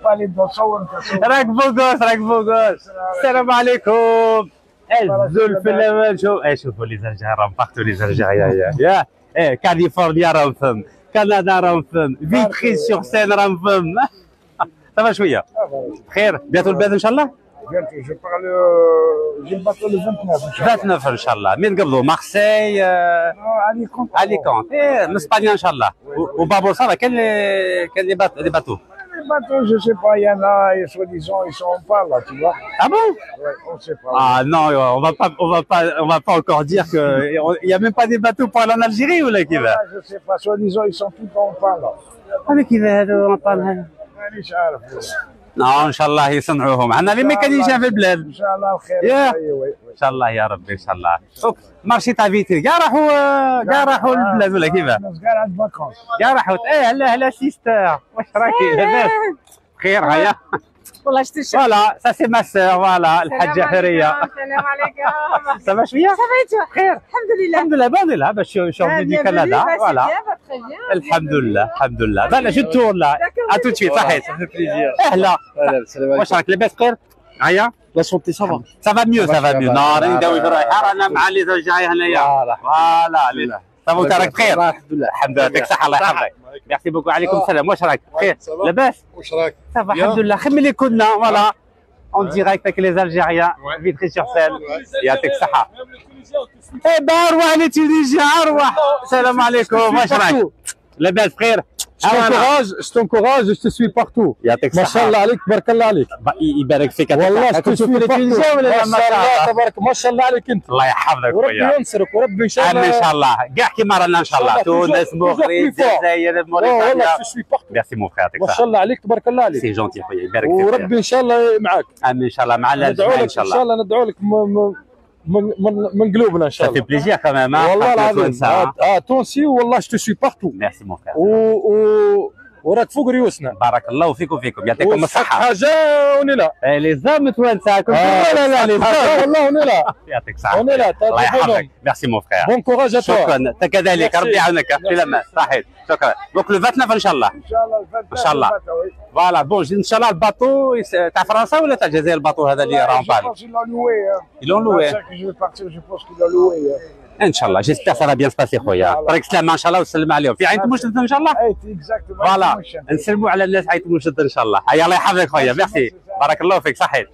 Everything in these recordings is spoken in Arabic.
بالي نصور انت راك بوغوس راك بوغوس. السلام عليكم. الزلفل شوفوا لي زرجها راهم بارتو لي زرجها يا كاليفورنيا راهم فم، كندا راهم فم، فيتري سور سين راهم فم. صافا شويه بخير بياتو البلاد ان شاء الله. جو بارل جي الباطو لو 29 ان شاء الله. من قبلوا مارسي اليكونت من اسبانيا ان شاء الله. وبابور صافا كان لي باتو. Les bateaux, je sais pas, il y en a, et soi-disant, ils sont pas là, tu vois. Ah bon? Ouais, on sait pas. Ah non, on va pas encore dire que il y a même pas des bateaux pour aller en Algérie ou là qui va. Je sais pas, soi-disant, ils sont tous en pas là. هذا كيف هذا طال هذا. مانيش عارف. non ان شاء الله يصنعوهم. عندنا لي ميكانيكيين في البلاد. ان شاء الله الخير. ان شاء الله يا ربي ان شاء الله. مارشي تاع فيتري كاع راحوا للبلاد ولا كيف؟ الناس كاع عند فاكونس. كاع راحوا. هلا سيستر واش راكي لاباس؟ بخير هيا. والله شتي الشهر. فوالا سا سي ما سور فوالا الحاجه حريه. السلام عليكم. صافا شويه؟ صافا بخير الحمد لله. الحمد لله بون là باش شوفي دي كندا فوالا. الحمد لله فوالا جو تور لا ا تو سويت صحيت. اهلا واش راك لاباس بخير؟ هيا لا سونتي صافا سافا ميو نهار نداوي في الرايحه رانا مع لي زوجاي هنايا فوالا صافا وانت راك بخير؟ الحمد لله يعطيك الصحه الله يحفظك. ميرسي بوكو. عليكم السلام واش راك بخير؟ لاباس؟ واش راك؟ صافا الحمد لله. خمي لي كنا فوالا اون ديريكت avec les Algériens فيتري سور سين. يعطيك الصحه. اروح لتونيزيا اروح. السلام عليكم واش راك؟ لاباس بخير؟ je t'encourage, je te suis partout. يعطيك ما الصحه. شاء الله عليك تبارك الله عليك. يبارك فيك. والله كنت تشوف في تونيزيا ولا لا؟ ما شاء الله تبارك ما شاء الله عليك انت. الله يحفظك خويا. وربي ينصرك وربي ان شاء الله. ان شاء الله كاع كيما رانا ان شاء الله. تونس مغرب الجزائر والله موريتانيا. je te suis partout. ميرسي مون فرير يعطيك ما شاء الصحه. الله عليك تبارك الله عليك. سي جونتي خويا يبارك فيك. وربي ان شاء الله معاك. امين ان شاء الله مع ندعو الجميع لك ان شاء ان شاء الله. الله ندعو لك من قلوبنا ان شاء Ça fait الله. plaisir quand même. والله العظيم تونسي والله je te suis partout. ميرسي مون فرير. وراك فوق ريوسنا. بارك الله فيك وفيكم يعطيكم الصحه. حاجه ونلا لي زام توانسه كنت لا لي والله ونلا. يعطيك الصحه. ونلا الله يحفظك. ميرسي مون فرير. بون كوراج ا شكرا انت كذلك ربي يعاونك في الامان صحيح. شكرا دونك لو 29 ان شاء الله. ان شاء الله ان شاء الله فوالا بون ان شاء الله الباطو تاع فرنسا ولا تاع الجزائر الباطو هذا اللي راهم بالي. Ils l'ont loué. ان شاء الله جيسبيغ سا bien se passer خويا. راك سلامه ان شاء الله وسلم عليهم في عين مشدد ان شاء الله. فوالا نسلموا على الناس عين مشدد ان شاء الله. هيا الله يحفظك خويا ميرسي بارك الله فيك صحيت.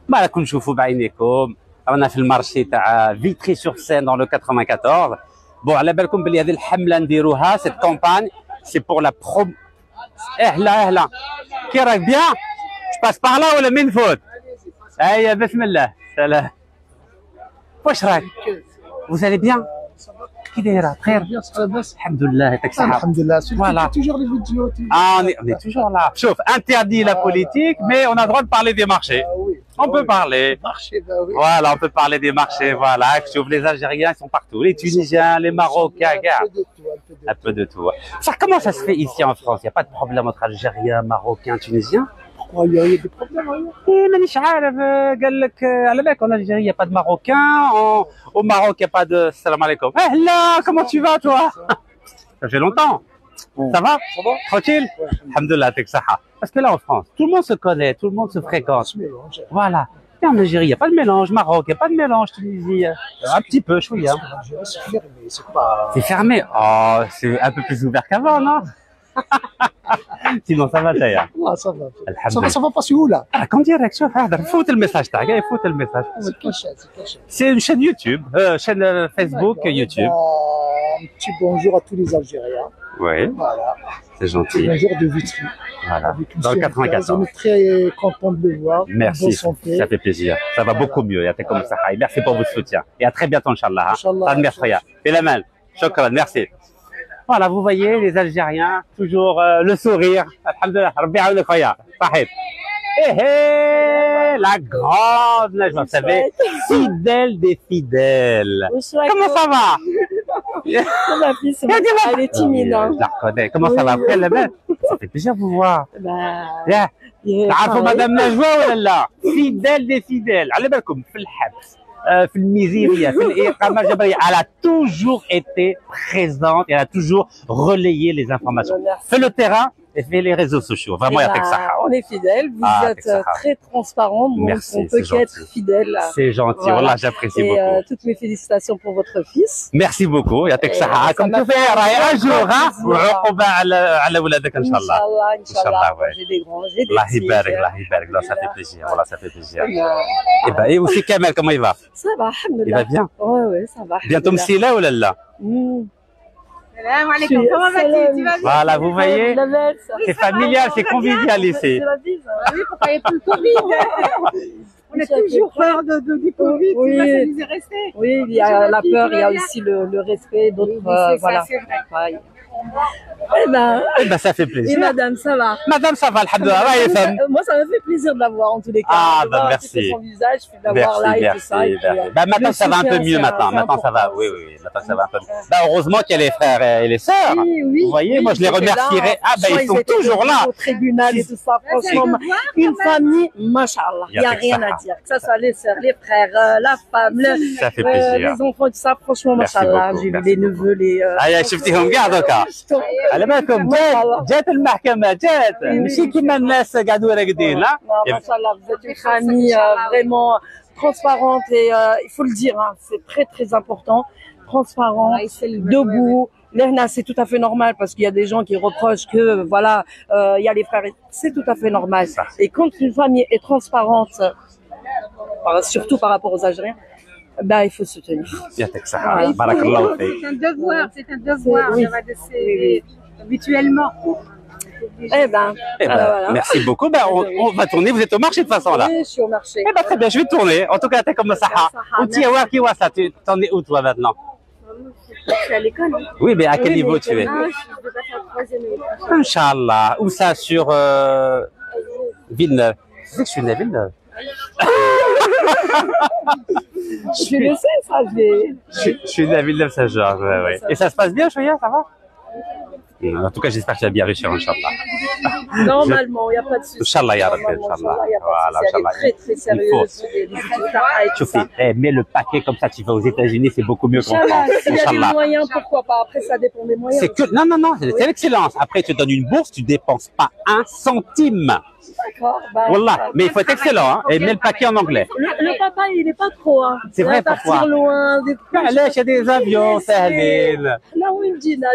ما راكم نشوفوا بعينيكم رانا في المارشي تاع فيتري سور سين دون لو 94. بون على بالكم بلي هذه الحمله نديروها سيت كومباني سي بور لا بروم. اهلا كي راك بيان؟ جو باس باغ لا ولا من فوت؟ هيا بسم الله سلام. واش راك؟ Vous allez bien? كي دايره بخير؟ الحمد لله يعطيك الصحة. الحمد لله. Voilà. toujours les vidéos. On est toujours là. Sauf interdit la politique, mais on a le droit de parler des marchés. On peut parler. Voilà, on peut parler des marchés. Voilà, sauf les Algériens, ils sont partout. Les Tunisiens, les Marocains, un peu de tout. Ça, comment ça se fait ici en France? Il n'y a pas de problème entre Algériens, Marocains, Tunisiens? Il y a des problèmes. مانيش عارف قال لك على بالك en Algérie il n'y a pas de Marocains, au Maroc il n'y a pas de salam alaikum. Là, comment tu vas toi? Ça fait longtemps. Ça va? Tranquille? Alhamdoulilah يعطيك الصحة. Parce que là en France, tout le monde se connaît, tout le monde se fréquente. Voilà. Et en Algérie, il n'y a pas de mélange. Maroc, il n'y a pas de mélange. Tunisie, un petit peu, chouïa. C'est fermé, c'est pas. C'est fermé. Oh, c'est un peu plus ouvert qu'avant, non? Sinon ça va d'ailleurs. والله ça va. Alhamdoulilah. Ça va pas سهولة. راكم ديريكت شوف هذا فوت الميساج تاعك فوت الميساج. C'est une chaîne YouTube, chaîne Facebook, YouTube. Un petit bonjour à tous les Algériens. Oui, Voilà. c'est gentil. Bonjour de Vitry. Voilà. Avec Dans le Monsieur Mkaz. 94. On est très content de le voir. Merci, En bonne santé. ça fait plaisir. Ça va beaucoup mieux. يعطيكم الصحة. Merci pour votre soutien. Et à très bientôt, Inch'Allah. Inch'Allah. Merci, خويا. في الأمان. شكرا, merci. Voilà, vous voyez, les Algériens, toujours le sourire. Alhamdoulilah, Rabbi يعاونك خويا. صحيت. La grande Najma, vous savez, fidèle des fidèles. Comment ça va? C'est ma fille, elle est timide. Je la reconnais. Comment ça va? Après, la belle? Ça fait plaisir de vous voir. Bah. تعرفوا مدام نجوى ولا لا؟ فيدال دي فيدال على بالكم في الحبس في الميزيريا في الإقامة الجبرية elle a toujours été présente et elle a toujours relayé les informations. Sur le terrain et في les réseaux sociaux. Vraiment, يعطيك الصحة. On est fidèles, vous êtes très transparent, donc Merci, on peut qu'être fidèle. C'est gentil, voilà, j'apprécie beaucoup. Et toutes mes félicitations pour votre fils. Merci beaucoup, يعطيك الصحة. راكم تشوفوا راهي un jour وعقوبة على ولادك إن شاء الله. إن شاء الله. J'ai des grands, j'ai des الله petits. يبارك الله يبارك. Là, ça fait plaisir, voilà, ça fait plaisir. Et aussi Kamel, comment il va? Ça va, alhamdoulilah. Il va bien? Ouais, ça va. Bientôt Msila ou là? Salam alaikum, comment vas-tu? Tu vas bien? Voilà, vous voyez, c'est familial, c'est convivial ici. Oui, pour pas y être le Covid. On a toujours peur du Covid, oui. Ça nous est resté. Oui, il y a la peur, il y a aussi le respect d'autres. Voilà. Ouais. Eh ben, ça fait plaisir. Et madame, ça va? Madame, ça va, alhamdoulilah. Moi, ça me fait plaisir de la voir en tous les cas. Ah, ben merci. Son visage, puis de la voir là et tout ça. Maintenant, ça va un peu mieux maintenant. Maintenant, ça va. Oui. Maintenant, ça va un peu mieux. Heureusement qu'il y a les frères et les sœurs. Oui. Vous voyez, moi, je les remercierai. Ah, ben, ils sont toujours là. Au tribunal et tout ça. Franchement, une famille, machallah. Il n'y a rien à dire. Que ce soit les sœurs, les frères, la femme, ça fait plaisir. Les enfants, tout ça. Franchement, machallah. J'ai vu les neveux, les. شفتيهم كاع دوكا على بالكم جات المحكمه جات ماشي كيما الناس قاعدوا راقدين لا machallah, vous êtes une famille vraiment transparente et il faut le dire, hein, c'est très très important, transparent, debout. Là, c'est tout à fait normal parce qu'il y a des gens qui reprochent que voilà, il y a les frères, c'est tout à fait normal. Et quand une famille est transparente, surtout par rapport aux Algériens, ben, il faut se tenir. يعطيك بارك الله فيك. C'est un devoir de s'aider habituellement. Eh ben, voilà. Merci beaucoup. Ben, on va tourner. Vous êtes au marché de toute façon là? Oui, je suis au marché. Eh ben, très bien, je vais tourner. En tout cas, t'es comme ça. Tu t'en es où toi maintenant? Je suis à l'école. Oui, mais à quel niveau tu es? Je vais passer en troisième. Inch'Allah. Où ça? Sur Villeneuve. Tu sais que je suis né à Villeneuve? Je le sais, ça, je suis né à Villeneuve-Saint-Georges, ouais. Et ça se passe bien, Chouya, ça va? En tout cas, j'espère que tu vas bien réussir, Inch'Allah. Normalement, il n'y a pas de souci. Inch'Allah, ya Rabbi, Inch'Allah. Voilà, Inch'Allah. Elle est très, très sérieuse. Tu fais, mets le paquet comme ça, tu vas aux États-Unis, c'est beaucoup mieux qu'en France. S'il y a des moyens, pourquoi pas? Après, ça dépend des moyens. Non, c'est l'excellence. Après, tu te donnes une bourse, tu dépenses pas un centime. D'accord. Wallah, mais il faut être excellent, hein, et mets le paquet en anglais. Le papa, il n'est pas trop, hein. C'est vrai, pourquoi? Partir loin, des il y a des avions, سهلين. Là où il dit, donc.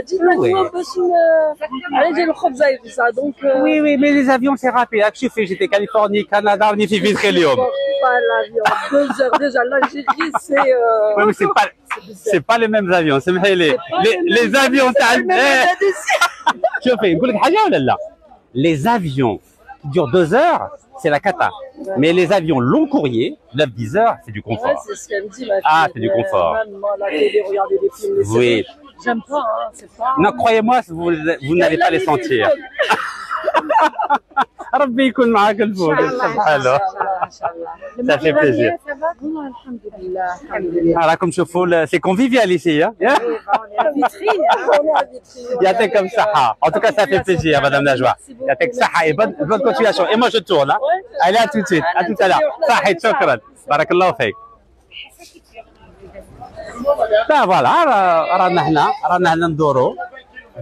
Oui, mais les avions, c'est rapide. Je fais, j'étais Californie, Canada, on y fait vite l'hélium. Pas l'avion. 2 heures déjà, l'Algérie, c'est. Oui, mais c'est pas les mêmes avions. C'est les avions, tu fais, les avions qui durent 2 heures, c'est la cata. Mais les avions long courrier, 9-10 heures, c'est du confort. Ouais, c'est ce qu'elle me dit, ma fille. Ah, c'est du confort. Même moi, la télé, regarder des films, les séries. J'aime pas, hein, c'est pas. Non, croyez-moi, vous n'allez pas les sentir. ربي يكون معاك الفوق سبحانه. Ça fait plaisir. راكم شوفوا c'est convivial ici, hein. يعطيك الصحة. En tout cas, ça fait plaisir, Madame Najwa. يعطيك الصحة et bonne continuation. Et moi, je tourne. Allez, à tout de suite. À tout à l'heure. صحيت شكرا. بارك الله فيك. Ben voilà, رانا هنا ندورو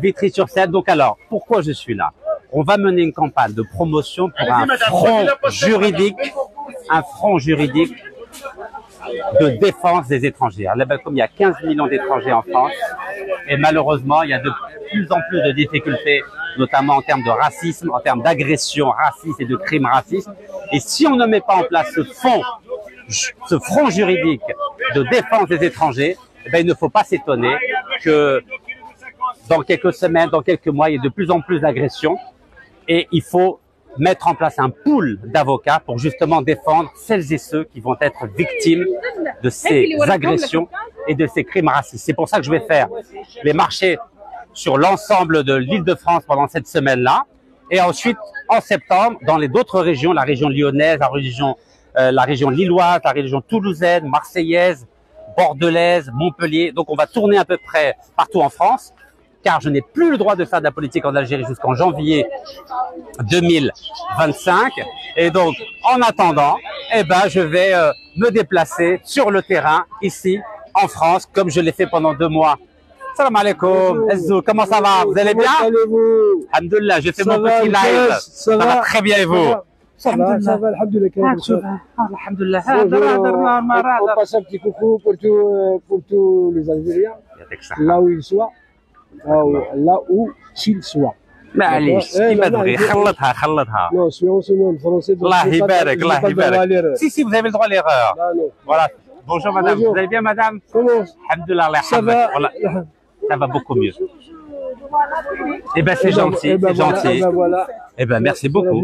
Vitry-sur-Seine. Donc alors, pourquoi je suis là? On va mener une campagne de promotion pour un front juridique de défense des étrangers. Comme il y a 15 millions d'étrangers en France, et malheureusement, il y a de plus en plus de difficultés, notamment en termes de racisme, en termes d'agression raciste et de crimes racistes. Et si on ne met pas en place ce front juridique de défense des étrangers, eh bien, il ne faut pas s'étonner que dans quelques semaines, dans quelques mois, il y ait de plus en plus d'agressions. Et il faut mettre en place un pool d'avocats pour justement défendre celles et ceux qui vont être victimes de ces agressions et de ces crimes racistes. C'est pour ça que je vais faire les marchés sur l'ensemble de l'Île-de-France pendant cette semaine-là. Et ensuite, en septembre, dans les d'autres régions, la région lyonnaise, la région lilloise, la région toulousaine, marseillaise, bordelaise, Montpellier. Donc, on va tourner à peu près partout en France, car je n'ai plus le droit de faire de la politique en Algérie jusqu'en janvier 2025. Et donc, en attendant, eh ben, je vais me déplacer sur le terrain, ici, en France, comme je l'ai fait pendant 2 mois Salam alaikum. Ezou, comment ça va? Vous allez bien? Alhamdulillah, j'ai fait mon petit live. Ça va très bien et vous? Ça va, alhamdulillah. Alhamdulillah. On passe un petit coucou pour tous les Algériens, là où ils soient. Là où s'ils soient. معليش كيما تبغي خلطها Non, sinon le français. الله يبارك الله يبارك Si vous avez le droit à l'erreur. Voilà. Bonjour madame, vous allez bien madame? Alhamdulillah, Allah yahfazek. Ça va beaucoup mieux. Eh ben c'est gentil, c'est gentil. Eh ben merci beaucoup.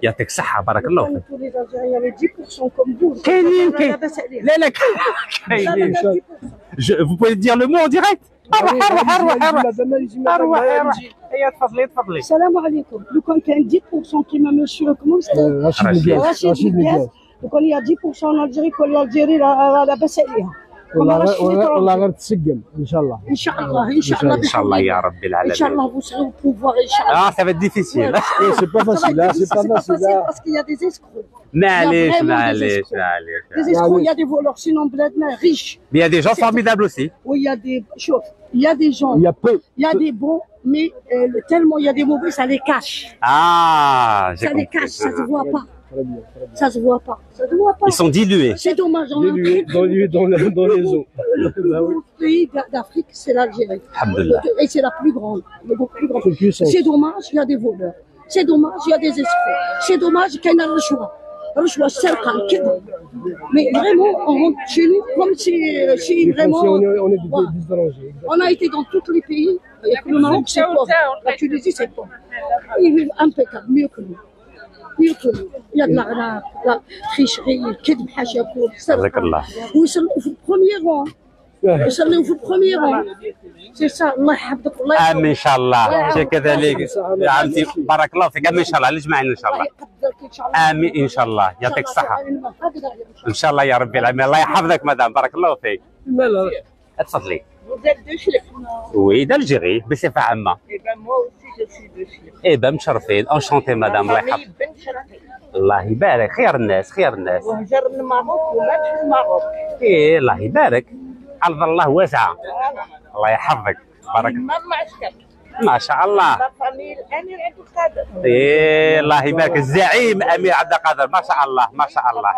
يعطيك الصحة بارك الله فيك. Tous les Algériens, les 10% comme vous. كاينين لا لا كاينين. Vous pouvez dire le mot en direct؟ اروح هيا تفضلي السلام عليكم. لو كان 10% كيما مسيو كومون رشيد مكاس لو كان يا 10% en Algérie كل الجزائر لاباس عليها. والله غير تسقم ان شاء الله. ان شاء الله ان شاء الله ان شاء الله يا رب العالمين. ان شاء الله vous serez au pouvoir ان شاء الله. ça va être difficile. C'est pas facile, c'est pas facile parce qu'il y a des escrocs. معليش Des escrocs, il y a des voleurs sinon بلادنا riches. Mais il y a des gens formidables aussi. Oui, il y a des chauffe. Il y a des gens. Il y a des bons, mais tellement il y a des mauvais, ça les cache. Ah, j'ai ça les cache, ça se voit pas. Ça se voit pas. Ça se voit pas. Ils sont dilués. C'est dommage. Dilués dans les eaux. Le pays d'Afrique, c'est l'Algérie. Et c'est la plus grande. C'est dommage, il y a des voleurs. C'est dommage, il y a des escrocs. C'est dommage qu'il y ait le choix. رشوة السرقة الكذب mais vraiment on rentre chez nous comme si vraiment on a été dans tous les pays et le Maroc c'est pauvre, la Tunisie c'est pauvre, ils vivent impeccable mieux que nous il y a de la tricherie الكذب حاشاكم السرقة ويصلوا في البروميير rang يصلوا في البروميير rang c'est ça الله يحفظك الله يحفظك امين ان شاء الله شي كذلك يا عمتي بارك الله فيك امين ان شاء الله نجمعين ان شاء الله امين ان شاء الله يعطيك الصحه ان شاء الله يا ربي العالمين الله يحفظك مدام بارك الله فيك تفضلي وي d'Algérie بصفه عامه اي ben مشرفين انشونتي مدام الله يحفظك الله يبارك خير الناس وهجر الماروك ومات في الماروك ايه الله يبارك أرض الله واسعة الله يحفظك بارك ما شاء الله الامير عبد القادر ايه الله يبارك الزعيم امير عبد القادر ما شاء الله ما شاء الله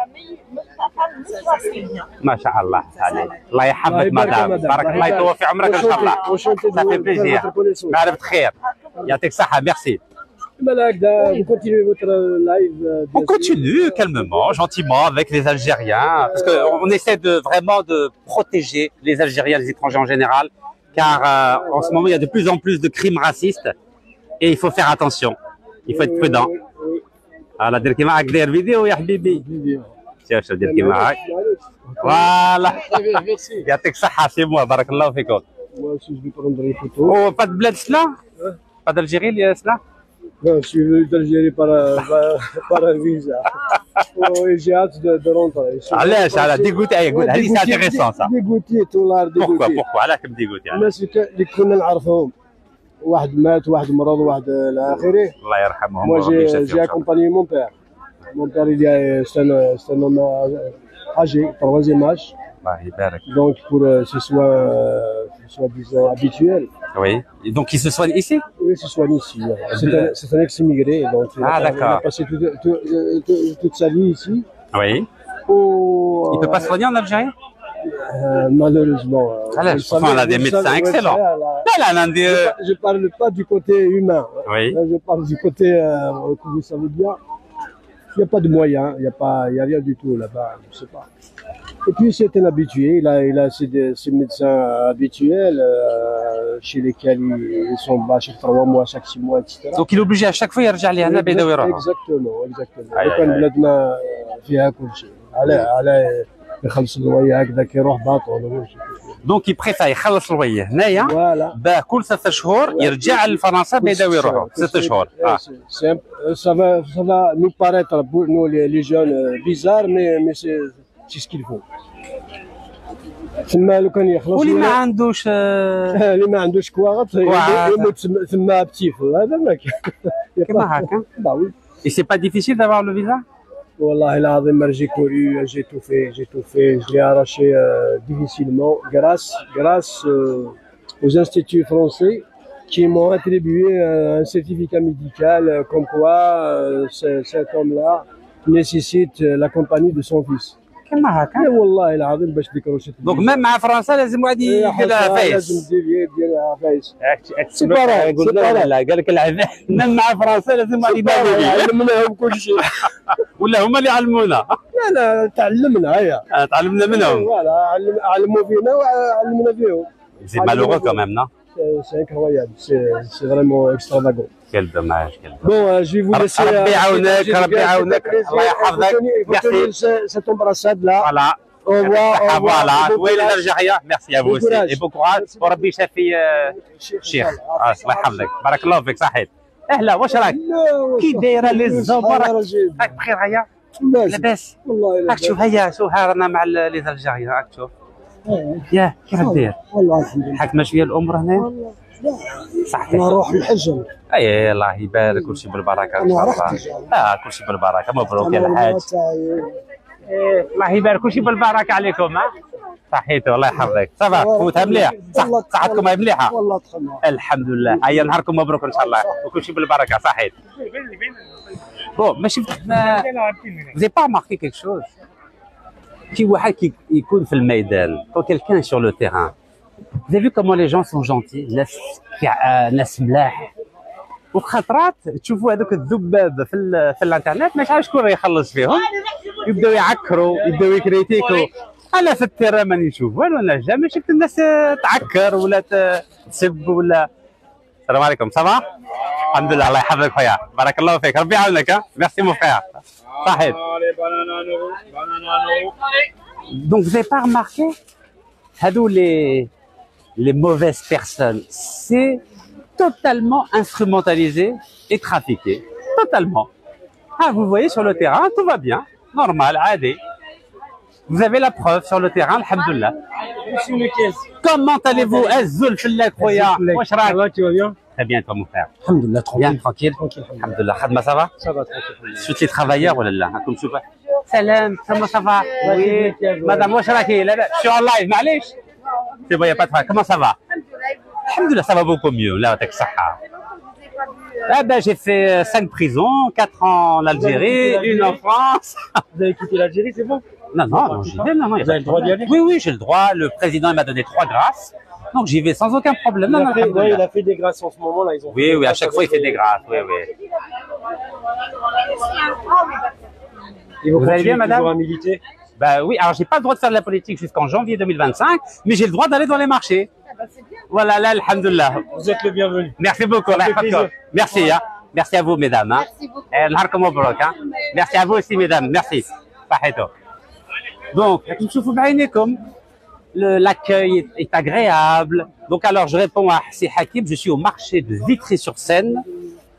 ما شاء الله الله يحفظك مدام بارك الله يطول في عمرك ان شاء الله صافي بليزير معرفة خير يعطيك الصحة ميرسي On continue calmement, gentiment avec les Algériens, parce qu'on essaie vraiment de protéger les Algériens, les étrangers en général, car en ce moment il y a de plus en plus de crimes racistes et il faut faire attention, il faut être prudent. Alors, dire qu'il m'a agréé la vidéo, ya habibi. شوف dire qu'il m'a. Voilà. يعطيك الصحة, c'est moi, barakallahu fikoum. Moi aussi je vais prendre des photos. Oh, pas de bled cela? Pas d'Algérie cela? Non, je suis venu d'Algérie par un visa. Et j'ai hâte de rentrer. علاش dégoûté يقول هذه c'est intéressant ça. Dégoûté tout l'art dégoûté. Pourquoi علاش dégoûté الناس اللي كنا نعرفهم واحد مات واحد مرض واحد الى اخره. الله يرحمهم. Moi j'ai accompagné mon père. Mon père il est un homme âgé, troisième âge. الله يبارك. Donc pour ce soit disons habituel. Oui. Et donc il se soigne ici? Oui, il se soigne ici. C'est un ex-immigré, donc il a passé toute sa vie ici. Oui. Il ne peut pas se soigner en Algérie? Malheureusement. On a des médecins excellents. Je ne parle pas du côté humain. Oui. Je parle du côté, que vous savez bien, il n'y a pas de moyens, il n'y a rien du tout là-bas, je ne sais pas. Et puis c'est un habitué, il a ses médecins habituels chez lesquels ils sont bas chaque 3 mois, chaque 6 mois, etc. Donc il est obligé à chaque fois يرجع لهنا بيداوي روحه. Exactement. وكان بلادنا فيها كل شيء. على يخلص الوية هكذا كيروح باطل. دونك يبريفير يخلص الوية هنايا باه كل 6 شهور يرجع لفرنسا بيداوي روحه 6 شهور. Ça va nous paraître pour nous les jeunes bizarre mais c'est ce qu'il faut. ثم لو كان يخلص واللي ما عندوش اللي ما عندوش كواغط يموت ثم بتيف هذا ما كاين كيما هكا. Et c'est pas difficile d'avoir le visa? والله العظيم j'ai couru, j'ai tout fait, je l'ai arraché difficilement grâce aux instituts français qui m'ont attribué un certificat médical comme quoi cet homme-là nécessite la compagnie de son fils. كما هكا. والله العظيم باش ديكروشي. دونك ميم مع فرنسا لازم واحد يدير لها فايس. لازم دير فايس. سي لا قال لك العباد ميم مع فرنسا لازم واحد يبان علمناهم كل شيء. ولا هما اللي علمونا. لا تعلمنا هيا. تعلمنا منهم. فوالا علموا فينا وعلمنا فيهم. سي مالوغو كو ميم نو. C'est incroyable, c'est vraiment extravagant. Quel dommage, quel dommage. Bon, je vais vous laisser. ربي يعاونك ربي يعاونك الله يحفظك. Merci. Cette embrassade là. Voilà. Au revoir. Voilà. وين الجحية. Merci à vous aussi. Et bon courage. وربي يشافي الشيخ. الله يحفظك. بارك الله فيك صحيت. اهلا واش راك؟ كي دايره لي الزبر؟ راك بخير هيا؟ لاباس؟ والله راك تشوف هيا شوف رانا مع لي زالجيريان راك تشوف. ياه كيف داير؟ والله الحمد لله. حكمه شويه الامور هنا؟ صحتك؟ نروح نحجم. اي الله يبارك كل شيء بالبركه ان شاء الله. كل شيء بالبركه مبروك يا الحاج. الله يبارك كل شيء بالبركه عليكم ها؟ صحيتوا الله يحفظك. صافا فوتها مليح صحتكم هاي مليحه؟ والله تخلى. الحمد لله هيا نهاركم مبروك ان شاء الله وكل شيء بالبركه صحيت. بون ما شفت vous pas remarqué quelque chose كي واحد كي يكون في الميدان كون كيلكان sur le terrain vous avez vu comment les gens sont gentils ناس ملاح وخطرات تشوفوا هذوك الذباب في الانترنت ما عارف شكون يخلص فيهم يبداو يعكروا يبداو يكريتيكوا انا في التيران ماني نشوف والو انا جامي شفت الناس تعكر ولا تسب ولا. السلام عليكم صافا الحمد لله الله يحفظك خويا بارك الله فيك ربي يعاونك ميرسي مون فخير صحيت. Donc vous avez pas remarqué هادو les mauvaises personnes c'est totalement instrumentalisé et trafiqué totalement. Ah vous voyez sur le terrain tout va bien normal عادي. Vous avez la preuve sur le terrain alhamdoulilah. Comment allez-vous الزول فلاك خويا واش راك؟ Tu vas bien? Très bien toi mon frère. Alhamdoulilah, Bien tranquille. Alhamdoulilah. Khadma ça va? Ça va tranquille. Tous les travailleurs ولا لا؟ راكم تشوفوا. سلام comment ça va? Oui. Madame واش راكي؟ لا لا je suis en live معليش. C'est bon y a pas de problème. Comment ça va? Alhamdoulilah ça va beaucoup mieux. Là يعطيك الصحة. Ah ben j'ai fait 5 prisons, 4 en Algérie, 1 en France. Vous avez quitté l'Algérie, c'est bon? Non, j'y vais, non. Vous avez le droit d'y aller? Oui, j'ai le droit. Le président il m'a donné 3 grâces. Donc j'y vais sans aucun problème. Il a fait des grâces en ce moment là. Ils ont oui, à chaque fois il fait des grâces. Oui. Et vous allez bien, madame? Toujours à militer? Bah oui, alors j'ai pas le droit de faire de la politique jusqu'en janvier 2025, mais j'ai le droit d'aller dans les marchés. Voilà, là, alhamdoulilah. Vous êtes le bienvenu. Merci beaucoup. Merci, hein. Merci à vous, mesdames. Hein. Merci beaucoup. Merci à vous aussi, mesdames. Merci. Donc, l'accueil est agréable. Donc, alors, je réponds à Hassi Hakim. Je suis au marché de Vitry-sur-Seine,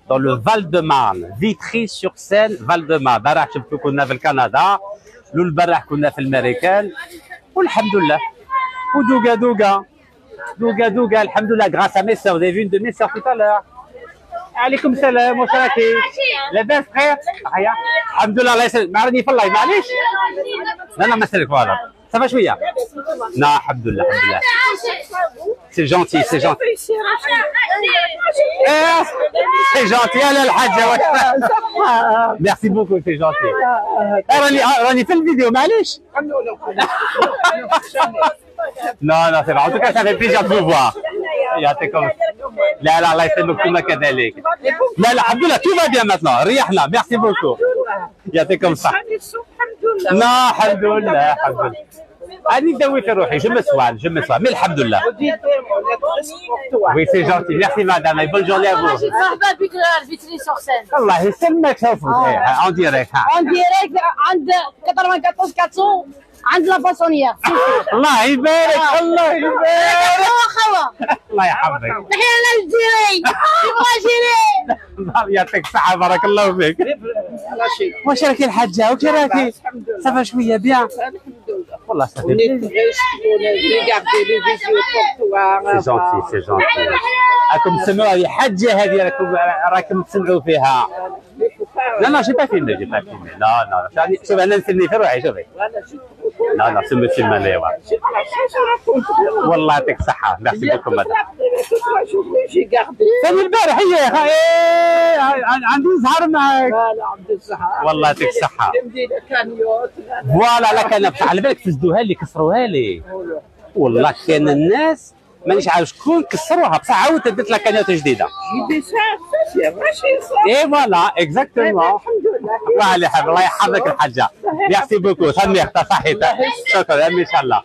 dans le Val-de-Marne. Vitry-sur-Seine, Val-de-Marne. Barach, je peux qu'on a le Canada. Le barach qu'on a fait l'Américain. Alhamdoulilah. Ou Douga, alhamdoulilah, grâce à mes soeurs. Vous avez vu une de mes soeurs tout à l'heure. عليكم السلام واش راكي؟ لاباس بخير؟ صحيح؟ الحمد لله الله يسلمك، ما راني في اللايف معليش؟ لا ما سالك فوالا، صافا شوية؟ لا الحمد لله. سي جونتي. سي جونتي يا الحاجة واش ميرسي بوكو سي جونتي. راني في الفيديو معليش؟ Non, c'est vrai. En tout cas, ça fait plaisir de vous voir. لا الله يسلمك كذلك. لا الحمد لله tout va bien maintenant. ريحنا. Merci beaucoup. يعطيكم الصحة. لا الحمد لله. أنا ندوي في روحي. Je me soigne. Mais الحمد لله. Oui, c'est gentil. Merci madame. Et bonne journée à vous. مرحبا بك Vitry-sur-Seine. الله يسلمك شوفوا en direct. En direct عند 94 400 عند لا فاسونيير. الله يبارك. الله يحفظك. تحية للجيري. الله يعطيك الصحة بارك الله فيك. واش راكي الحاجة؟ واش راكي؟ صافا شوية بيان. والله صافي. سي جونتي. راكم تسمعوا هذه حجة هذه راكم تسمعوا فيها. لا جي با فيلمي. لا شوف انا نسلني في روحي شوفي. لا لا سمي سيما ليوا والله يعطيك الصحة ميرسي بوكو مدام ثاني البارح هي عندي زهر معاك لا عبد الصحة والله يعطيك الصحة مدينة كانيوت فوالا لا كان على بالك فسدوها لي كسروها لي والله كان الناس مانيش عارف شكون كسروها بصح عاودت درت لها كانيوت جديدة اي فوالا اكزاكتومون الله على حب الله يحفظك الحاجة ميرسي بوكو ثاني اختها صحيت شكرا ان شاء الله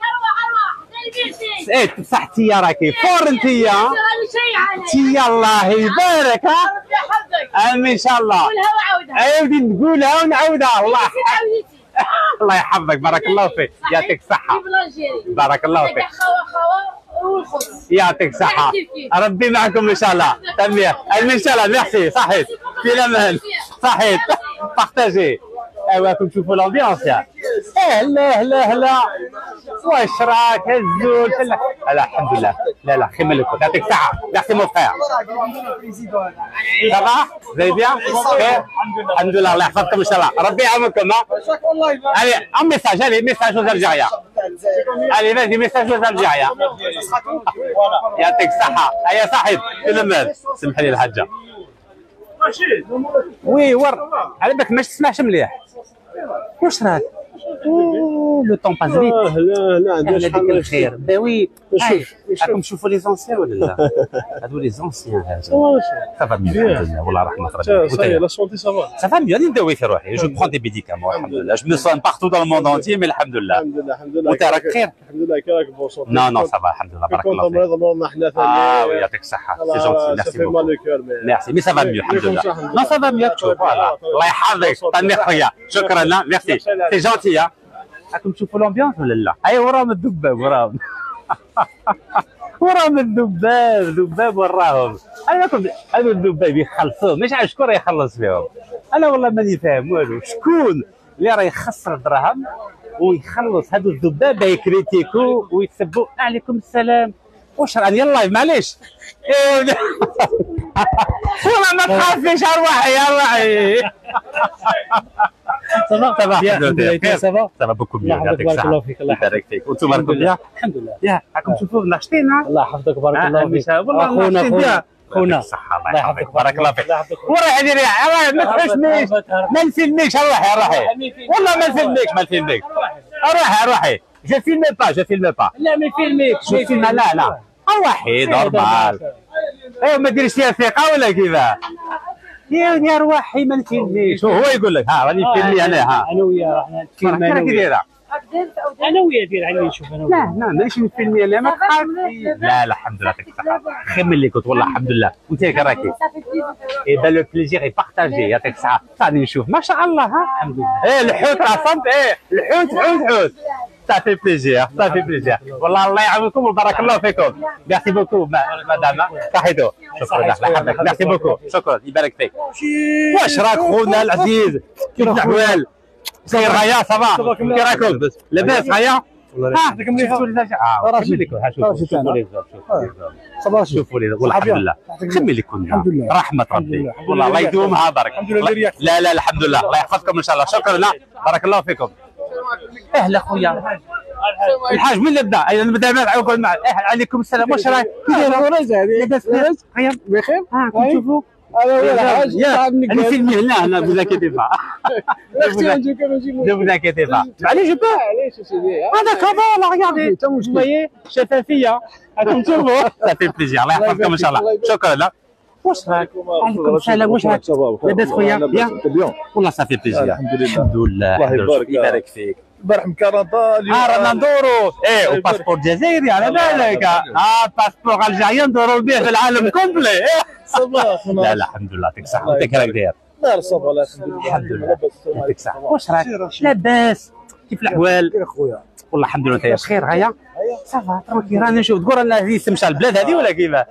ايه بصح تيا راكي فور انتيا تيا الله يبارك ها امين ان شاء الله عاودي نقولها ونعاودها والله الله يحفظك بارك الله فيك يعطيك الصحة بارك الله فيك يعطيك الصحة ربي معكم ان شاء الله تنمية ان شاء الله ميرسي صحيت في الامان صحيت بارتاجي ايوا راكم تشوفوا الامبيونس يا هلا هلا هلا واش راك هزول لا الحمد لله لا لا خير مالكم يعطيك الصحة ميرسي مون فخير صافا زي بيان خير الحمد لله الله يحفظكم ان شاء الله ربي يعاونكم allez un message allez message aux Algériens allez vas-y message aux Algériens يعطيك الصحة هيا صاحب في الامان سمح لي الحاجة وي على بالك ما تسمعش مليح واش راك لو طون باس فيت لا عندناش هذيك الخير باوي راكم تشوفوا لي زونسيان ولا لا هذو لي زونسيان هذا صافا ميو الحمد لله والله رحمة ربي لا سونتي صافا ميو راني نداوي في روحي جو برون دي ميديكامون الحمد لله جو مي سوان بارتو دون الموند انتي مي الحمد لله الحمد لله وانت راك خير الحمد لله كي راك بون سونتي نو صافا الحمد لله بارك الله فيك مريض حنا ثاني وي يعطيك الصحة سي جونتي ميرسي بوكو ميرسي مي سافا ميو الحمد لله نو سافا ميو تشوف فوالا الله يحفظك طني خويا شكرا ميرسي سي جونتي راكم تشوفوا الامبيونس ولا لا؟ اي وراهم الذباب وراهم وراهم الذباب وراهم انا راكم هذو الذباب يخلصوهم مش عارف شكون راه يخلص فيهم انا والله ماني فاهم والو شكون اللي راه يخسر دراهم ويخلص هذو الذباب يكريتيكو ويتسبوا عليكم السلام واش راني يلا معليش والله ما تخافيش ارواحي ارواحي صافا بوكو بيان يعطيك الصحة الله يبارك فيك وانتم راكم بيان الحمد لله يا راكم تشوفوا ناشطين الله يحفظك بارك الله فيك والله خونا الصحة الله يحفظك بارك الله فيك وراح يدير ما تحوسنيش ما نفيلميش روحي والله ما نفيلميك روحي جو فيلمي با لا ما يفيلميك لا روحي نورمال ايوا ما ديرش فيها ثقة ولا كيفاه يا روحي ما نفيلميش هو يقول لك ها راني فيلمي انا وياه راح نفيلم انا كي دايره انا وياه دير علي نشوف انا لا مانيش نفيلمي انا ما تخافش لا الحمد لله يعطيك الصحة خير من اللي كنت والله الحمد لله وانت كي راكي اي با لو بليزير اي بارطاجي يعطيك الصحة ثاني نشوف ما شاء الله ها الحمد لله الحوت راه صمت الحوت صافي بليزير والله الله يعاونكم وبارك الله فيكم ميرسي بوكو مدام صحيتو شكرا الله يحفظك ميرسي بوكو شكرا يبارك فيك واش راك خونا العزيز كيف الاحوال خير غايا صافا كي راكم لاباس غايا شوفوا لي والله الحمد لله خمي لي كنا رحمة ربي والله الله يدومها بارك لا الحمد لله الله يحفظكم ان شاء الله شكرا بارك الله فيكم اهلا خويا الحاج من اللي بدا؟ انا نبدا معكم عليكم السلام واش راك؟ كي داير؟ لاباس خير بخير كي تشوفوا انا فيلمي هنا vous inquiétez pas ne vous inquiétez pas معليش جو هذا كفا والله regardez vous voyez شفافية راكم تشوفوا صافي بليزير الله يحفظكم ان شاء الله شكرا واش راك؟ عليكم السلام واش راك؟ لاباس خويا؟ بيان والله صافي بليزير الحمد لله يبارك فيك البارح مكرطه رانا ندورو وباسبور جزائري على بالك باسبور الجيريان ندورو به في العالم كومبلي صباح لا الحمد لله يعطيك الصحة وانت كي راك داير؟ لا صباح الحمد لله يعطيك الصحة واش راك؟ لاباس كيف الاحوال؟ خويا والله الحمد لله انت بخير غايا؟ صافا تروكي راني نشوف تقول رانا هذه سمشة البلاد هذه ولا كيفاه؟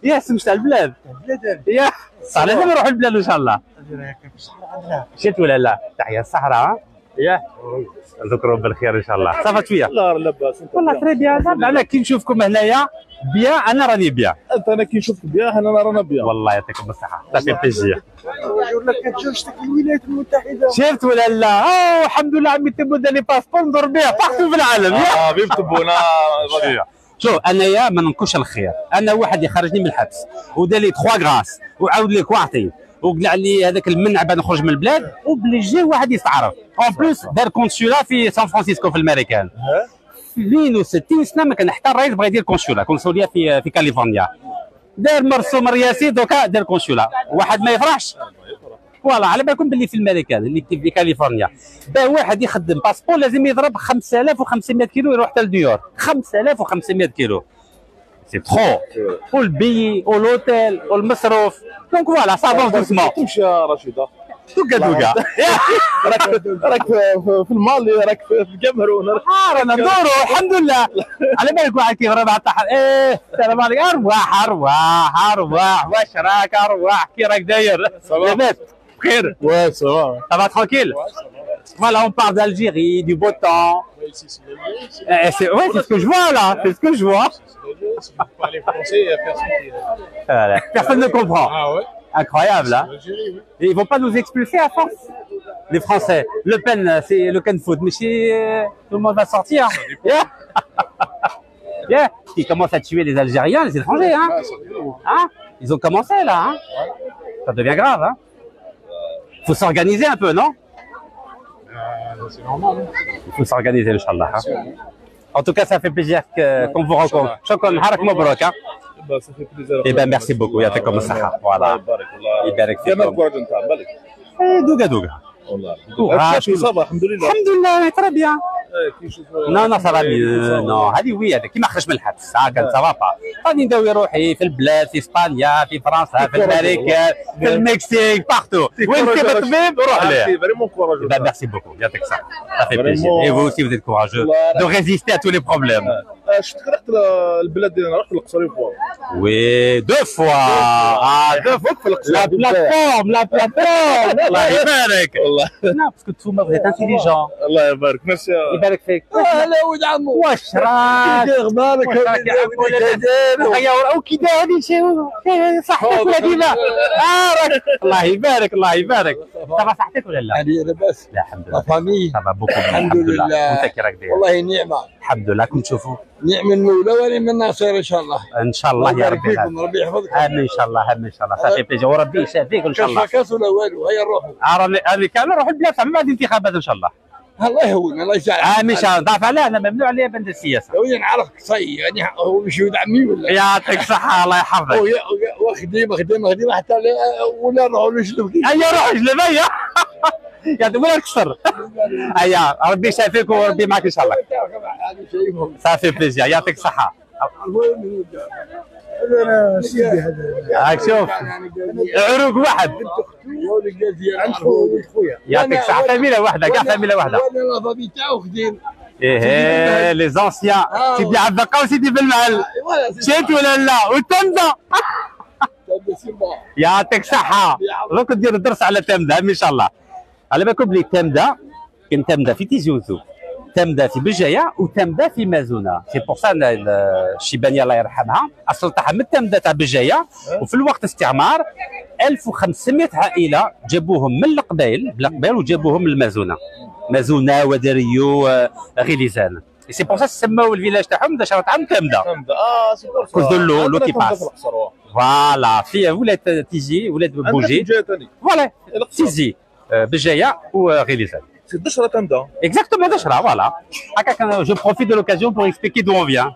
يا سمشة البلاد يا صح لازم نروحوا البلاد ان شاء الله شفت ولا لا؟ تحيا الصحراء ياه نذكرهم بالخير ان شاء الله. صافا شويه لا لاباس والله تري بيان. انا كي نشوفكم هنايا بيان انا راني بيان. انا كي نشوفك بيان انا رانا بيان. والله يعطيكم الصحه صافي بليزير. ولا كتجوجتك الولايات المتحده شفت ولا لا؟ اوه الحمد لله عمي تبدا لي باسبور ندور بيه بارتو في العالم. حبيب تبونا شوف انايا ما ننكرش الخير. انا واحد يخرجني من الحبس ودار لي 3 غراس وعاود لي كوارتي وقلع لي هذاك المنع بعد نخرج من البلاد وبليجي واحد يستعرف اون بلوس دار كونسولا في سان فرانسيسكو في الامريكان. 62 سنه ما كان حتى الرئيس بغى يدير كونسوليا في كاليفورنيا. دار مرسوم رئاسي دوكا دار كونسولا. واحد ما يفرحش فوالا. على بالكم باللي في الامريكان اللي في كاليفورنيا با واحد يخدم باسبور لازم يضرب 5500 كيلو يروح حتى لنيويورك. 5500 كيلو سي ترو. والبي والهوتيل والمصروف دونك فوالا صافا دوسمون. تمشي يا رشيده دوكا دوكا راك في المالي راك في الكاميرون. رانا ندورو الحمد لله. على بالك واحد كيف راه طاح ايه السلام عليكم. ارواح واش راك ارواح كي راك داير لاباس بخير؟ Ouais, ça va. Ça va tranquille? Voilà, on parle d'Algérie, du beau temps. Ouais, c'est ce que je vois là, c'est ce que je vois. Si vous parlez français, il n'y a personne qui. Voilà. Personne ne comprend. Ah ouais? Incroyable, hein? Et ils vont pas nous expulser à force? Les Français. Le Pen, c'est le Pen foot, mais tout le monde va sortir. Yeah. Ils commencent à tuer les Algériens, les étrangers, hein? Hein? Ils ont commencé là, hein? Ça devient grave, hein? Faut s'organiser un peu, non? C'est normal. Il faut s'organiser, Inch'Allah. Hein? En tout cas, ça fait plaisir qu'on vous rencontre. Shukran, harak mabrouk. Hein? Ça fait plaisir. Eh ben, merci beaucoup. Yatakom saha. Voilà. يبارك يا فيكم. كوراج نتاع بالك. دوكا دوكا. والله. صباح الحمد لله. الحمد لله ترى بيان. كي نشوف. نو صافا بيان. نو هذه وي هذا كيما خرج من الحبس هاكا صافا با. غادي نداوي روحي في البلاد في اسبانيا في فرنسا في الامريكان في المكسيك بارتو. وين تبغي طبيب روح ليه. فريمون كوراج. Ben, merci beaucoup. يعطيك الصحة. Ça fait plaisir. Et vous aussi, vous êtes courageux de résister à tous les problèmes. شفت رحت البلاد ديالنا رحت للقصر فوا. Oui, 2 fois. Ah, 2 fois. La plateforme. الله يبارك. والله. Non, parce que tout vous êtes intelligent. الله يبارك. ميرسي. يبارك فيك. هلا ولد عمو واش راك؟ كي اخبارك وكي داير صحتك ولا ديما؟ راك الله يبارك الله يبارك. صافا صحتك ولا لا؟ علي لاباس لا الحمد لله. فامي صافا بوكو الحمد لله. وانت كي راك داير؟ والله نعمه الحمد لله. كنت تشوفوا نعم المولى ونعم الناصر ان شاء الله. ان شاء الله يا ربي. فيكم ربي يحفظكم. امين ان شاء الله امين ان شاء الله. صافي بليزير وربي يشافيك ان شاء الله. كاس ولا والو هيا نروحوا. راني كان نروح البلاد من بعد الانتخابات ان شاء الله. الله يهون الله يساعدك. امين ان شاء الله. ضعف عليه انا ممنوع عليا بند السياسه. وين نعرفك صي يعني هو مش ولد عمي ولا يعطيك الصحه الله يحفظك. وخديمه حتى ولا نروحوا نجلب. هيا روح اجلب هيا. يعطيك ولا تكسر. هيا ربي يشافيك وربي معك ان شاء الله. صافي بليزير يعطيك الصحه. انا سيدي هذا هاك شوف عروق واحد عند خويا يعطيك الصحه. فاميله واحده كاع فاميله واحده. وانا الافابي تاعو خديم. ايه لي زونسيان سيدي عبد القادر وسيدي بالمعل. شفت ولا لا؟ وتمده. يعطيك الصحه. دوك ندير الدرس على تمده ان شاء الله. على بالكم بلي تمده كاين تمده في تيزي وزو، تمده في بجايه وتمده في مازونه. سي بور سا الشيبانيه الله يرحمها اصل تاعها من تمده تاع بجايه. وفي الوقت استعمار 1500 عائله جابوهم من القبائل وجابوهم من المازونه. مازونه ودريو غليزان. سي بور سا سماو الفيلاج تاعهم داشر تاع تمده. سي بور سا. كوز دو لو كي باس. فوالا فيه ولات تيجي ولات بوجي. فوالا تيزي بجايه وغليزان. C'est Dachra Tamda. Exactement, Dachra, voilà. Je profite de l'occasion pour expliquer d'où on vient.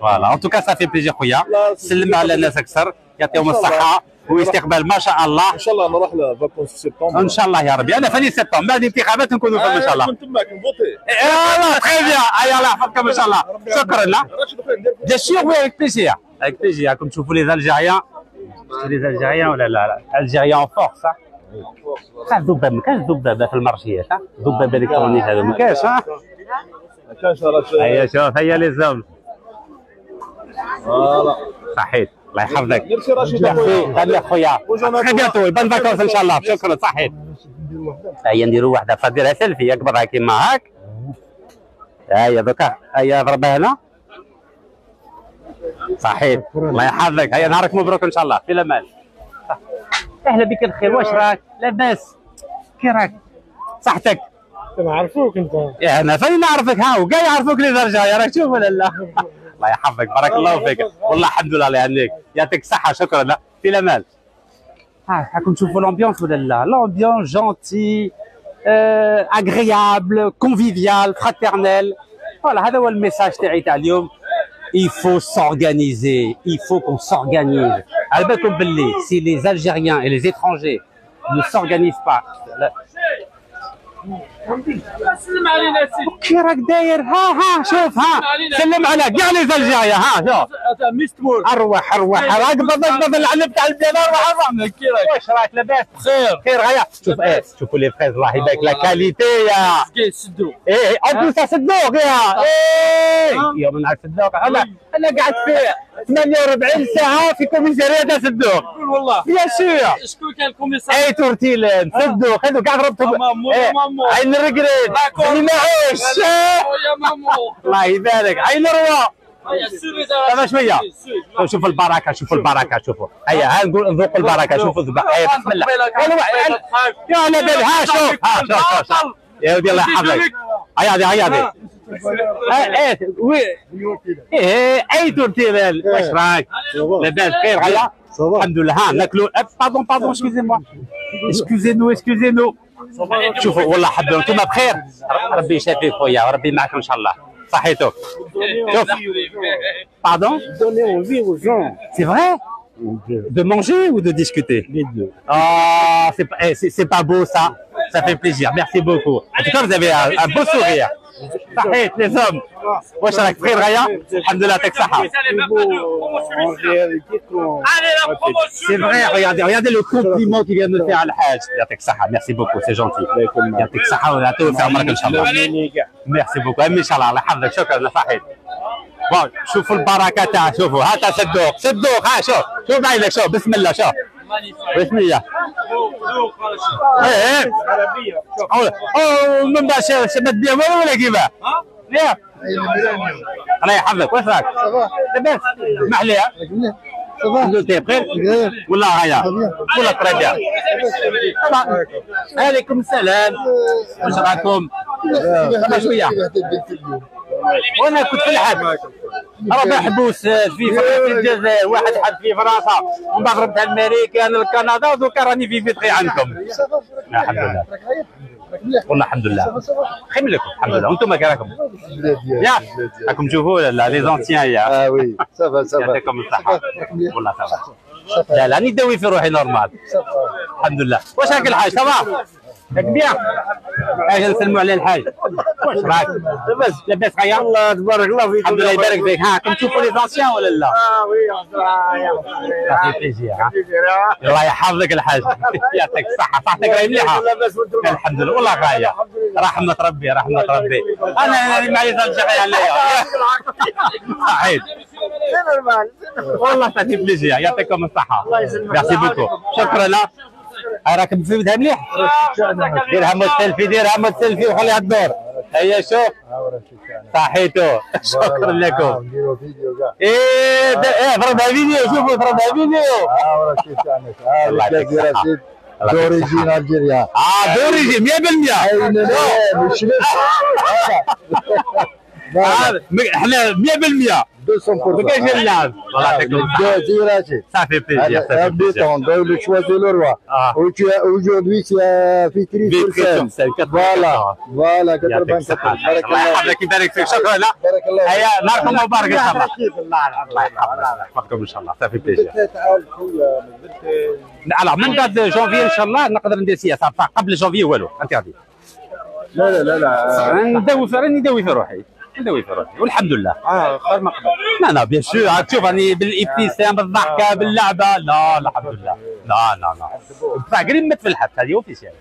Voilà, en tout cas, ça fait plaisir, Khouya. سلم على الناس أكثر، يعطيهم الصحة واستقبال ما شاء الله. إن شاء الله نروح لفاكونس في سبتمبر. إن شاء الله يا ربي، أنا فاني سبتمبر، بعد الانتخابات نكونوا فما إن شاء الله. كنت تماك نفوتي. والله تخي بيان، أي الله يحفظكم إن شاء الله. شكرا لا. Bien sûr, oui, avec plaisir. Avec plaisir, comme تشوفوا les Algériens. Les Algériens ولا لا Algériens en force. كاش ذبابه ما كاش ذبابه في المارشيات. ذبابه الكترونيك هذا ما كاش. ما كاش راه. هيا شوف هيا لي زوم. فوالا. صحيت الله يحفظك. ميرسي رشيد. ميرسي خويا. تري بيانتو بون فاكونس ان شاء الله. شكرا صحيت. هيا نديروا واحده فديرها سيلفي اكبرها كيما هاك. هيا دوكا هيا ضربها هنا صحيح. الله يحفظك. هيا نهارك مبروك ان شاء الله في الامان. اهلا بك الخير. واش راك؟ لاباس؟ كي راك؟ صحتك؟ نعرفوك انت. يا انا فين نعرفك؟ ها وكاع يعرفوك لي درجه راك تشوف ولا لا؟ الله يحفظك بارك الله فيك. والله الحمد لله الله يهنيك يعطيك الصحه. شكرا. لا في الامان. راكم تشوفوا لامبيونس ولا لا؟ لامبيونس جونتي اغريابل كونفيفيال فراترنيل. فوالا هذا هو الميساج تاعي تاع اليوم. Il faut s'organiser, il faut qu'on s'organise. على بالكم باللي si les Algériens et les étrangers ne s'organisent pas. سلم علينا سيدي. كي راك داير؟ ها شوف سلم على كاع لي زالجيريا. شوف مستمر. اروح اقبض العنب تاع البلاد. اروح كي راك؟ واش راك لاباس؟ بخير غايا. شوف شوفوا لي فريز الله يبارك لا كاليتي يا كي سدو. اون بلوس صدوق يا يوم نهار صدوق. انا قعدت فيه 48 ساعه في كوميساريه تاع صدوق. قول والله. بيان سور. شكون كان الكوميسار؟ تورتيلان صدوق هذو كاع ضربتهم. مامو عين الرقريد اللي معوش. يا مامو الله يبارك. عين الروا هذا شويه. شوفوا البركه شوفوا البركه شوفوا. هيا ها نقول نذوقوا البركه. شوفوا الذبح. بسم الله. يا لا بال. شوف شوف يا ودي الله يحفظك. هيا وي اي تورتيلان. واش راك؟ لاباس بخير؟ هيا الحمد لله. ناكلوا. باردون اسكوزي نو. شوفوا والله حبوا انتم بخير. ربي يشافيك خويا وربي معكم ان شاء الله. صحيتو. شوف باردون. Donner envie aux gens. C'est vrai? De manger ou de discuter? Les deux. Ah, c'est pas beau ça. Ça fait plaisir. Merci beaucoup. En tout cas, vous avez un beau sourire. صحيت les hommes. واش راك بخير غايا؟ الحمد لله يعطيك الصحة. C'est vrai, regardez le compliment qui vient de me faire الحاج. يعطيك الصحة. Merci beaucoup, c'est gentil. يعطيك الصحة ويعطيه في عمرك ان شاء الله. Merci beaucoup. ان شاء الله الله يحفظك. شكرا صحيت. بون شوفوا البركة تاع شوفوا ها تاع صدوق ها شوف بعينك شوف بسم الله شوف بسم الله. من بعد شمت بيها ولا كيفاه؟ ياك الله يحفظك. واش راك؟ لاباس؟ اسمح لي الحمد لله بخير والله هيا والله ترجع. عليكم السلام. واش راكم؟ شويه وانا كنت في الحد راه محبوس في الجزائر. واحد حد في فرنسا ومن بعد رحت امريكا لكندا ودوكا راني في فيتري عندكم. الحمد لله والله الحمد لله خير لكم الحمد لله. وانتم كي راكم؟ ياك راكم تشوفوا لي زونتيان يا وي سافا يعطيكم الصحة والله سافا. لا راني داوي في روحي نورمال الحمد لله. واش راك الحاج سافا؟ راك بيان؟ اجي نسلموا على الحاج. واش راك؟ لاباس غايا؟ الله تبارك الله فيك. الحمد لله يبارك فيك. راكم تشوفوا لي زونسيان ولا لا؟ وي صافي بليزير. الله يحفظك الحاج يعطيك الصحة. صحتك راهي مليحة؟ الحمد لله والله غاية. رحمة ربي رحمة ربي. أنا معي زوجة انايا صحيح والله صافي بليزير. يعطيكم الصحة. ميرسي بوكو. شكرا. راك مفهمتها مليح. ديرها مود سيلفي وخليها تدور. هيا شوف صحيتو. شكرا لكم. ضربها فيديو. شوفوا ضربها فيديو. الله يعطيك الصحة. دوريجين الجيريا. دوريجين 100%. احنا 100% 200%. ما كاينش اللعب. الله يعطيكم الصحة. صافي بليزير. le choix de le roi. Aujourd'hui c'est Fitri sur scène. Voilà 84. الله يحفظك يبارك فيك. شكرا. بارك الله. هيا نهاركم مبارك ان شاء الله. الله يحفظكم ان شاء الله. صافي بليزير. alors من بعد جونفي ان شاء الله نقدر ندير سياسه. قبل جونفي والو انتردي. لا راني نداوي في روحي والحمد لله. خير ما قبل. لا بيان سور. تشوف راني بالابتسام بالضحكه باللعبه. لا الحمد لله. لا بصح قريب في الحبس هذه اوفيسيال.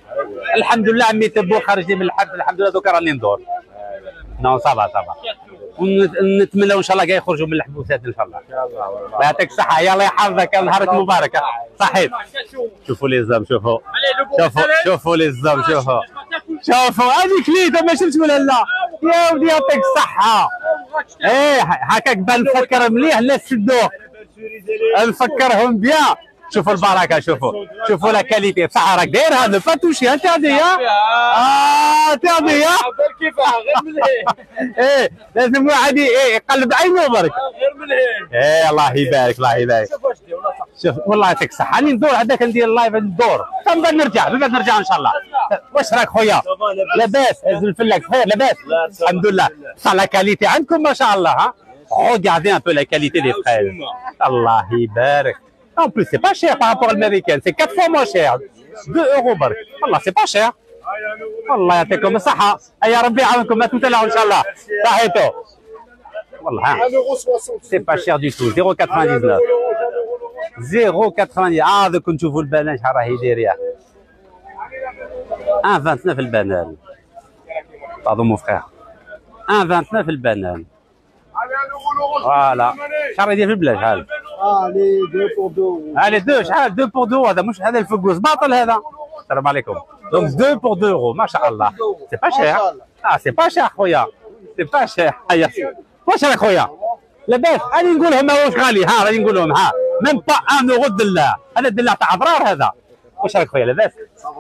الحمد لله عمي تبو خرجني من الحبس الحمد لله دوكا راني ندور. نو صافا ونتمنوا ان شاء الله كاع يخرجوا من الحبوسات ان شاء الله. الله يعطيك الصحه، يلا يحفظك، نهارك مبارك. صحيت. شوفوا لي زام، شوفوا شوفوا لي زام، شوفوا هذيك ليده ما شفت ولا لا. يا ودي يعطيك الصحه. ايه هكاك بان نفكر مليح الناس الصدوق، نفكرهم بيان. شوفوا البركه، شوفوا لا كاليتي بصح راك دايرها نو با توشي انترديا. انترديا كيفاه غير من هنا. ايه لازم واحد يقلب عينه برك. غير من هنا. ايه الله يبارك الله يبارك. شوف والله يعطيك الصحه، راني ندور هذاك ندير اللايف ندور، من بعد نرجع ان شاء الله. واش راك خويا؟ لاباس؟ هز الفلاك بخير؟ لاباس؟ الحمد لله. بصح لا كاليتي عندكم ما شاء الله. ها regardez un peu la qualité des fraises. Allah يبارك. En plus, c'est pas cher par rapport à l'américaine, c'est 4 fois moins cher. 2 euros برك. والله c'est pas cher. الله يعطيكم الصحة. يا ربي يعاونكم tout à l'heure إن شاء الله. صحيتو. والله ها. C'est pas cher du tout. 0,99. 0,99. دوك نشوفوا البنان شحال راهي داير. 1,29 البنان. Pardon mon frère. 1,29 البنان. فوالا شحال يدير في البلاد شحال؟ لي 2 بور 2. لي 2 شحال 2 بور 2 هذا مش هذا الفقوس باطل هذا. السلام عليكم. دونك 2 بور 2 euros ما شاء الله. سي با شير. سي با شير خويا. سي با شير. هيا واش راك خويا؟ لاباس راني نقول لهم واش غالي. ها راني نقول لهم ها ميم با 1 euro الدلاع. هذا الدلاع تاع ضرار هذا. واش راك خويا لاباس؟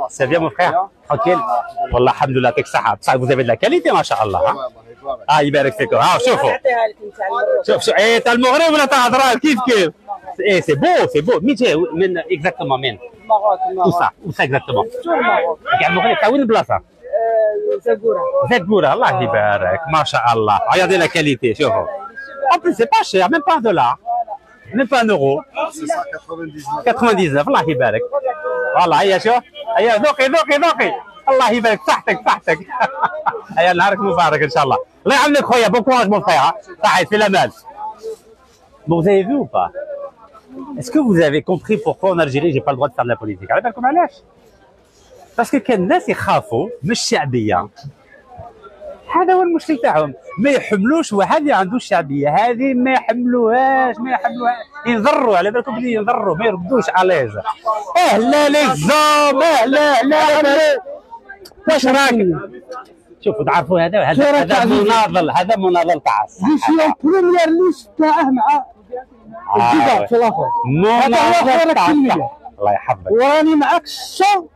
سي بيان مون فخير ترانكيل. والله الحمد لله يعطيك الصحة بصح فوز افي لا كاليتي ما شاء الله. يبارك فيكم. ها شوفوا شوف ايه تاع المغرب ولا تاع ضرار كيف ايه سي بو مين جاي من اكزاكتومون مين؟ وصا اكزاكتومون كاع المغرب تاع وين البلاصه؟ زاكوره. الله يبارك ما شاء الله. regardez la qualité شوفوا. en plus c'est pas cher même pas $1 même pas 1 euro. 99 الله يبارك. والله هيا شوف هيا ذوقي الله يبارك صحتك هيا نهارك مبارك ان شاء الله. الله يعاونك خويا بون كوراج مون فخير. صحيت في الامان. Bon, vous avez vu ou pas? Est-ce que vous avez compris pourquoi en Algérie j'ai pas le droit de faire de la politique? على بالكم علاش؟ باسكو كان الناس يخافوا من الشعبيه. هذا هو المشكل تاعهم، ما يحملوش واحد اللي عنده الشعبيه هذه، ما يحملوهاش ينضروا على بالكم بلي ينضروا ما يردوش عليز. لا لي زوم لا واش راك؟ شوفوا تعرفوا هذا مناضل تاع الصحة. جيت بريمير ليست تاعه مع الجدار في الاخر. مناضل تاع الصحة. الله يحفظك. وراني معاك الصو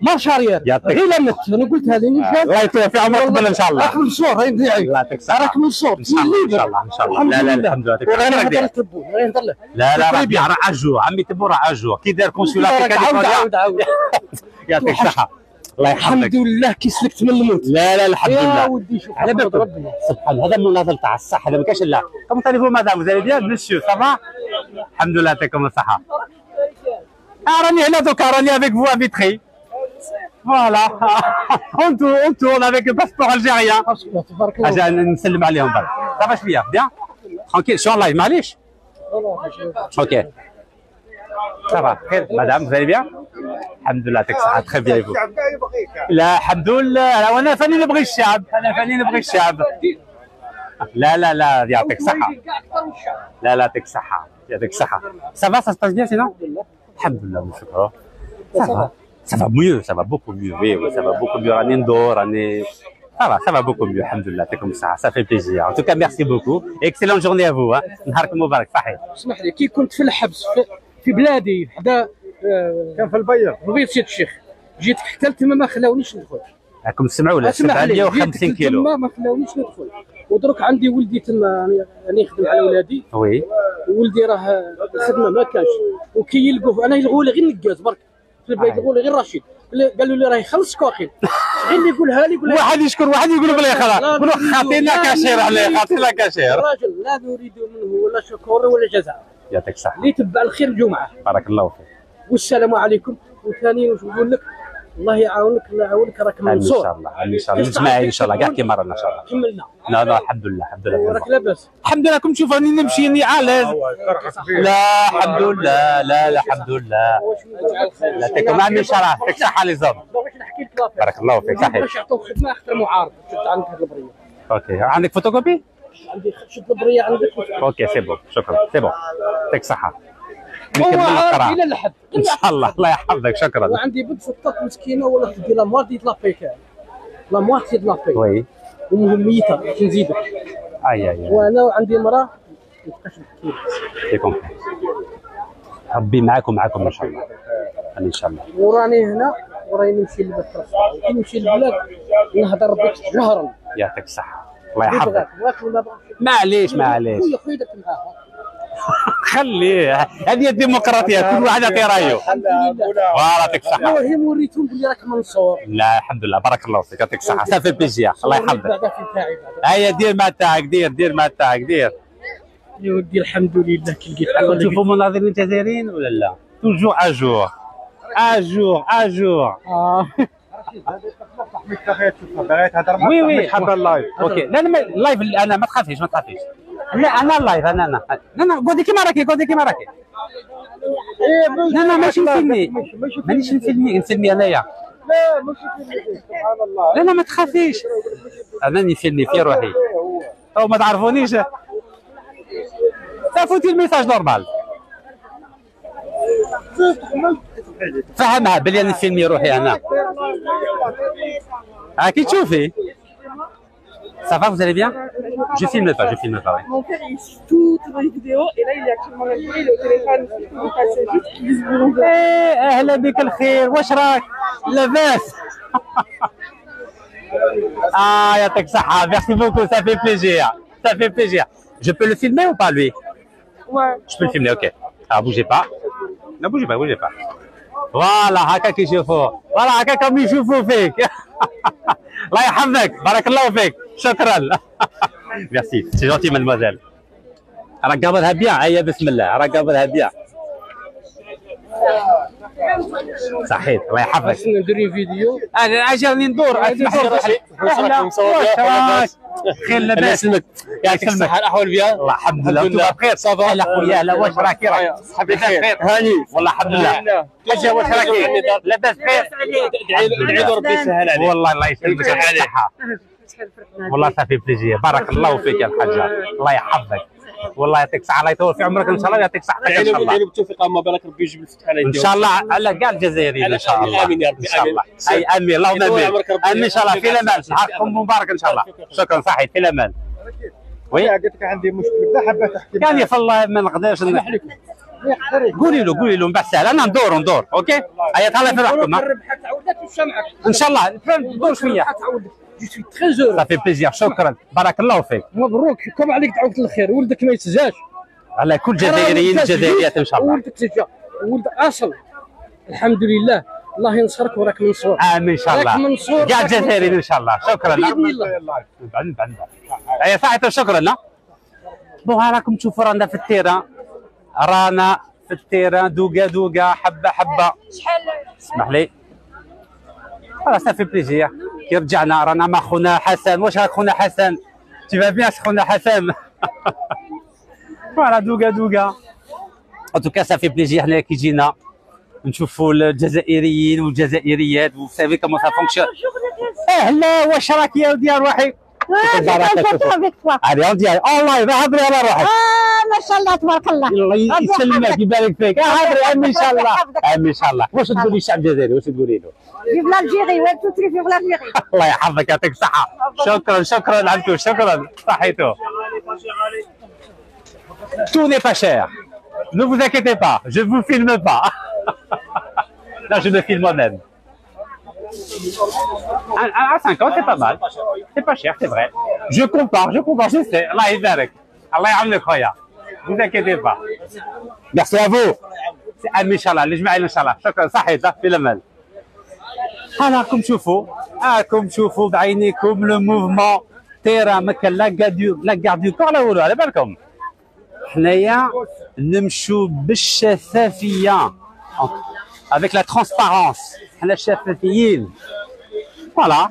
مارش اريير غير لمت. انا قلت هذه الله يطول في عمرك قبل ان شاء الله. راك من الصور هاي نضيعك. الله يعطيك الصحة. راك من الصور ان شاء الله. لا الحمد لله. وراني نهضر للتبون راني نهضر له. لا راه اجو عمي تبو راه اجو كي دار كونسولا في كاليفورنيا. يعطيك الصحة. الله يحفظك. الحمد لله كي سلكت من الموت. لا الحمد لله. يا ودي شوف على بالك ربي سبحان هذا المناضل تاع الصحة. هذا ما كاش لا. كم تعرفوا مدام vous allez bien monsieur ça va؟ الحمد لله يعطيكم الصحة. راني هنا دوكا راني افيك فو à Vitry. Voilà. on tourne avec le passeport algérien. اجا نسلم عليهم برك. صافا شويه بيان ترانكيل شو لايف معليش. اوكي صافا خير مدام vous allez bien؟ الحمد لله يعطيك الصحة تخي بيان. لا الحمد لله وانا فاني نبغي الشعب. لا يعطيك الصحة. لا يعطيك الصحة صافا ça se passe bien sinon؟ الحمد لله ونشكرو. Ça va mieux, ça va beaucoup mieux. Oui, ça va beaucoup mieux. راني ندور راني ça va beaucoup mieux. الحمد لله يعطيكم الصحة. Ça fait plaisir. En tout cas, merci beaucoup. Excellente journée à vous. نهارك مبارك. صحيح. اسمح لي كي كنت في الحبس في بلادي حدا كان في البيض سيد الشيخ جيت احتلت ما خلاونيش ندخل. راكم تسمعوا ولا 750 كيلو ما خلاونيش ندخل. ودرك عندي ولدي تما راني نخدم على ولادي. وي ولدي راه الخدمه ما كانش وكي يلقوه انا يلغوا لي غير النقاز برك يلغوا لي غير رشيد قالوا لي راه يخلص كوخيل غير اللي يقولها لي يقول واحد يشكر واحد يقول بلي خلاص خاطينا كاشير عليه خاطينا كاشير. الراجل لا نريد منه ولا شكر ولا جزاء. يعطيك الصحة. اللي تبع الخير نجو معاه. بارك الله فيك. والسلام عليكم. وثاني واش نقول لك الله يعاونك راك منصور. ان شاء الله نجمع ان شاء الله كاع كيما رانا ان شاء الله. كملنا. لا الحمد لله راك لاباس. الحمد لله كنت تشوف راني نمشي اني عالز. لا الحمد لله لا الحمد لله. لا يعطيكم عمي ان شاء الله يعطيك الصحة لي زوم. باغيش نحكي لك بارك الله فيك. صحيح. باش يعطوك خدمه اخطر معارض شفت عندك هاد البريه. اوكي عندك فوتوكوبي؟ عندي شد البريه عندك. اوكي سي بون شكرا سي بون يعطيك الصحه. هو عارف الى الحد ان شاء الله الله يحفظك شكرا. وعندي بنت فطاط مسكينه ولا تدي لا موارتي لا بيك لا موارتي لا بيك وي ومهم ميته باش نزيدك. اي وانا عندي مراه ما تبقاش فيكم ربي معاكم معاكم ان شاء الله ان شاء الله. وراني هنا وراني نمشي للبلاد كي نمشي للبلاد نهضر بك جهرا. يعطيك الصحه الله يحفظك. بغاك ولا بغاك معليش معليش خويا درت معاها خليه هذه الديمقراطيه كل واحد يعطي رايه. فوالا يعطيك الصحه. المهم وريتهم بلي راك منصور. لا الحمد لله بارك الله فيك يعطيك الصحه صافي بليزير الله يحفظك. هيا دير ما تاعك دير ما تاعك دير. يا ودي الحمد لله كي لقيت تشوفوا مناظرين جزائريين ولا لا؟ توجور اجور اجور اجور. وي وي حضر اللايف اوكي. لا لا اللايف انا ما تخافيش ما تخافيش. لا انا اللايف انا قولي كيما راكي قولي كيما راكي. لا ماشي نفيلمي مانيش نفيلمي انايا. لا ماشي في سبحان الله. لا ما تخافيش انا نفيلمي في روحي او ما تعرفونيش. فوتي الميساج نورمال فهمها بلي انا نفيلمي روحي انا. كي تشوفي Ça va, vous allez bien? Je filme pas, ouais. Mon père, il suit toutes les vidéos et là, il est actuellement là, il est au téléphone, il passe juste, il se boulonge. اهلا بك الخير واش راك؟ لاباس؟ يعطيك الصحة merci beaucoup ça fait plaisir. Je peux le filmer ou pas lui? Ouais. Je peux le filmer ok. Bougez pas. Ne bougez pas. Voilà هكا كيشوفوا voilà هكا كم يشوفوا فيك. الله يحفظك بارك الله فيك شكرا. ميرسي سي جونتي مادموزيل. راك قابضها بيان هيا بسم الله راك قابضها بيان. صحيح الله يحفظك. ندير فيديو انا عجبني ندور اسمح لي خير لاباس يعطيك الصحة الأحوال بيان؟ الله الحمد لله وانتم بخير صافا؟ لا خويا لا واش راكي صحابي بخير هاني والله الحمد لله حاجة واش راكي؟ لاباس بخير؟ ادعي له ربي يسهل عليك والله الله يسلمك الصحة والله صافي بليزير بارك الله فيك يا الحاجة الله يحفظك والله يعطيك الصحة الله يطول في عمرك ان شاء الله يعطيك صحتك ان شاء الله. بالتوفيق اما بالك ربي يجيب الفتح عليك ان شاء الله على كاع الجزائريين ان شاء الله. امين يا ربي ان شاء الله اي امين اللهم امين امين ان شاء الله في الامان نهاركم مبارك ان شاء الله. شكرا صحيح في الامان. وي قلت لك عندي مشكل حابه تحكي كان في الله ما نقدرش قولي له من بعد سهل انا ندور اوكي هيا تهلا في روحكم الربحه تعودت وسامعك ان شاء الله ندور شويه. جو سوي تري زور صافي بليزير شكرا بارك الله فيك. مبروك كم عليك تعود الخير ولدك ما يتسجاش على كل جزائريين الجزائريات ان شاء الله. ولدك تجا ولد اصل الحمد لله الله ينصرك وراك منصور. امين ان شاء الله كاع الجزائريين ان شاء الله. شكرا باذن الله. بعد اي صحيح شكرا. بون راكم تشوفوا رانا في التيران دوقا حبه اسمح لي خلاص صافي بليزير كي رجعنا رانا مع خونا حسن. واش راك خونا حسن؟ تي بيان خونا حسن. فوالا دوقا ان توكا صافي بليزير حنا كي جينا نشوفوا الجزائريين والجزائريات وسافي كومون سا فونكسيون. لا واش راك يا ودي روحي؟ هذه اون ديال اونلاين هضري على روحك. ما شاء الله تبارك الله الله يسلمك يبارك فيك. هضري امين ان شاء الله امين ان شاء الله. واش تقولي الشعب الجزائري واش تقولي له؟ فيف لالجيري وين توتري فيف لالجيري. الله يحفظك يعطيك الصحة. شكرا عبدو شكرا صحيتو. Tout n'est pas cher. Ne vous inquiétez pas, je ne vous filme pas. Là, je me filme moi-même. À 50, c'est pas mal. C'est pas cher, c'est vrai. Je compare, je sais. Allah يبارك. Allah يعاونك خويا. Ne vous inquiétez pas. Merci à vous. C'est Amin Inch'Allah, اللي جمعنا إن شاء الله. شكرا صحيت في الأمان. راكم تشوفوا بعينيكم لو موفمون تيرا ما كان لا كارديو كور لا والو على بالكم. حنايا نمشوا بالشفافيه avec la transparence. حنا شفافيين. Voilà.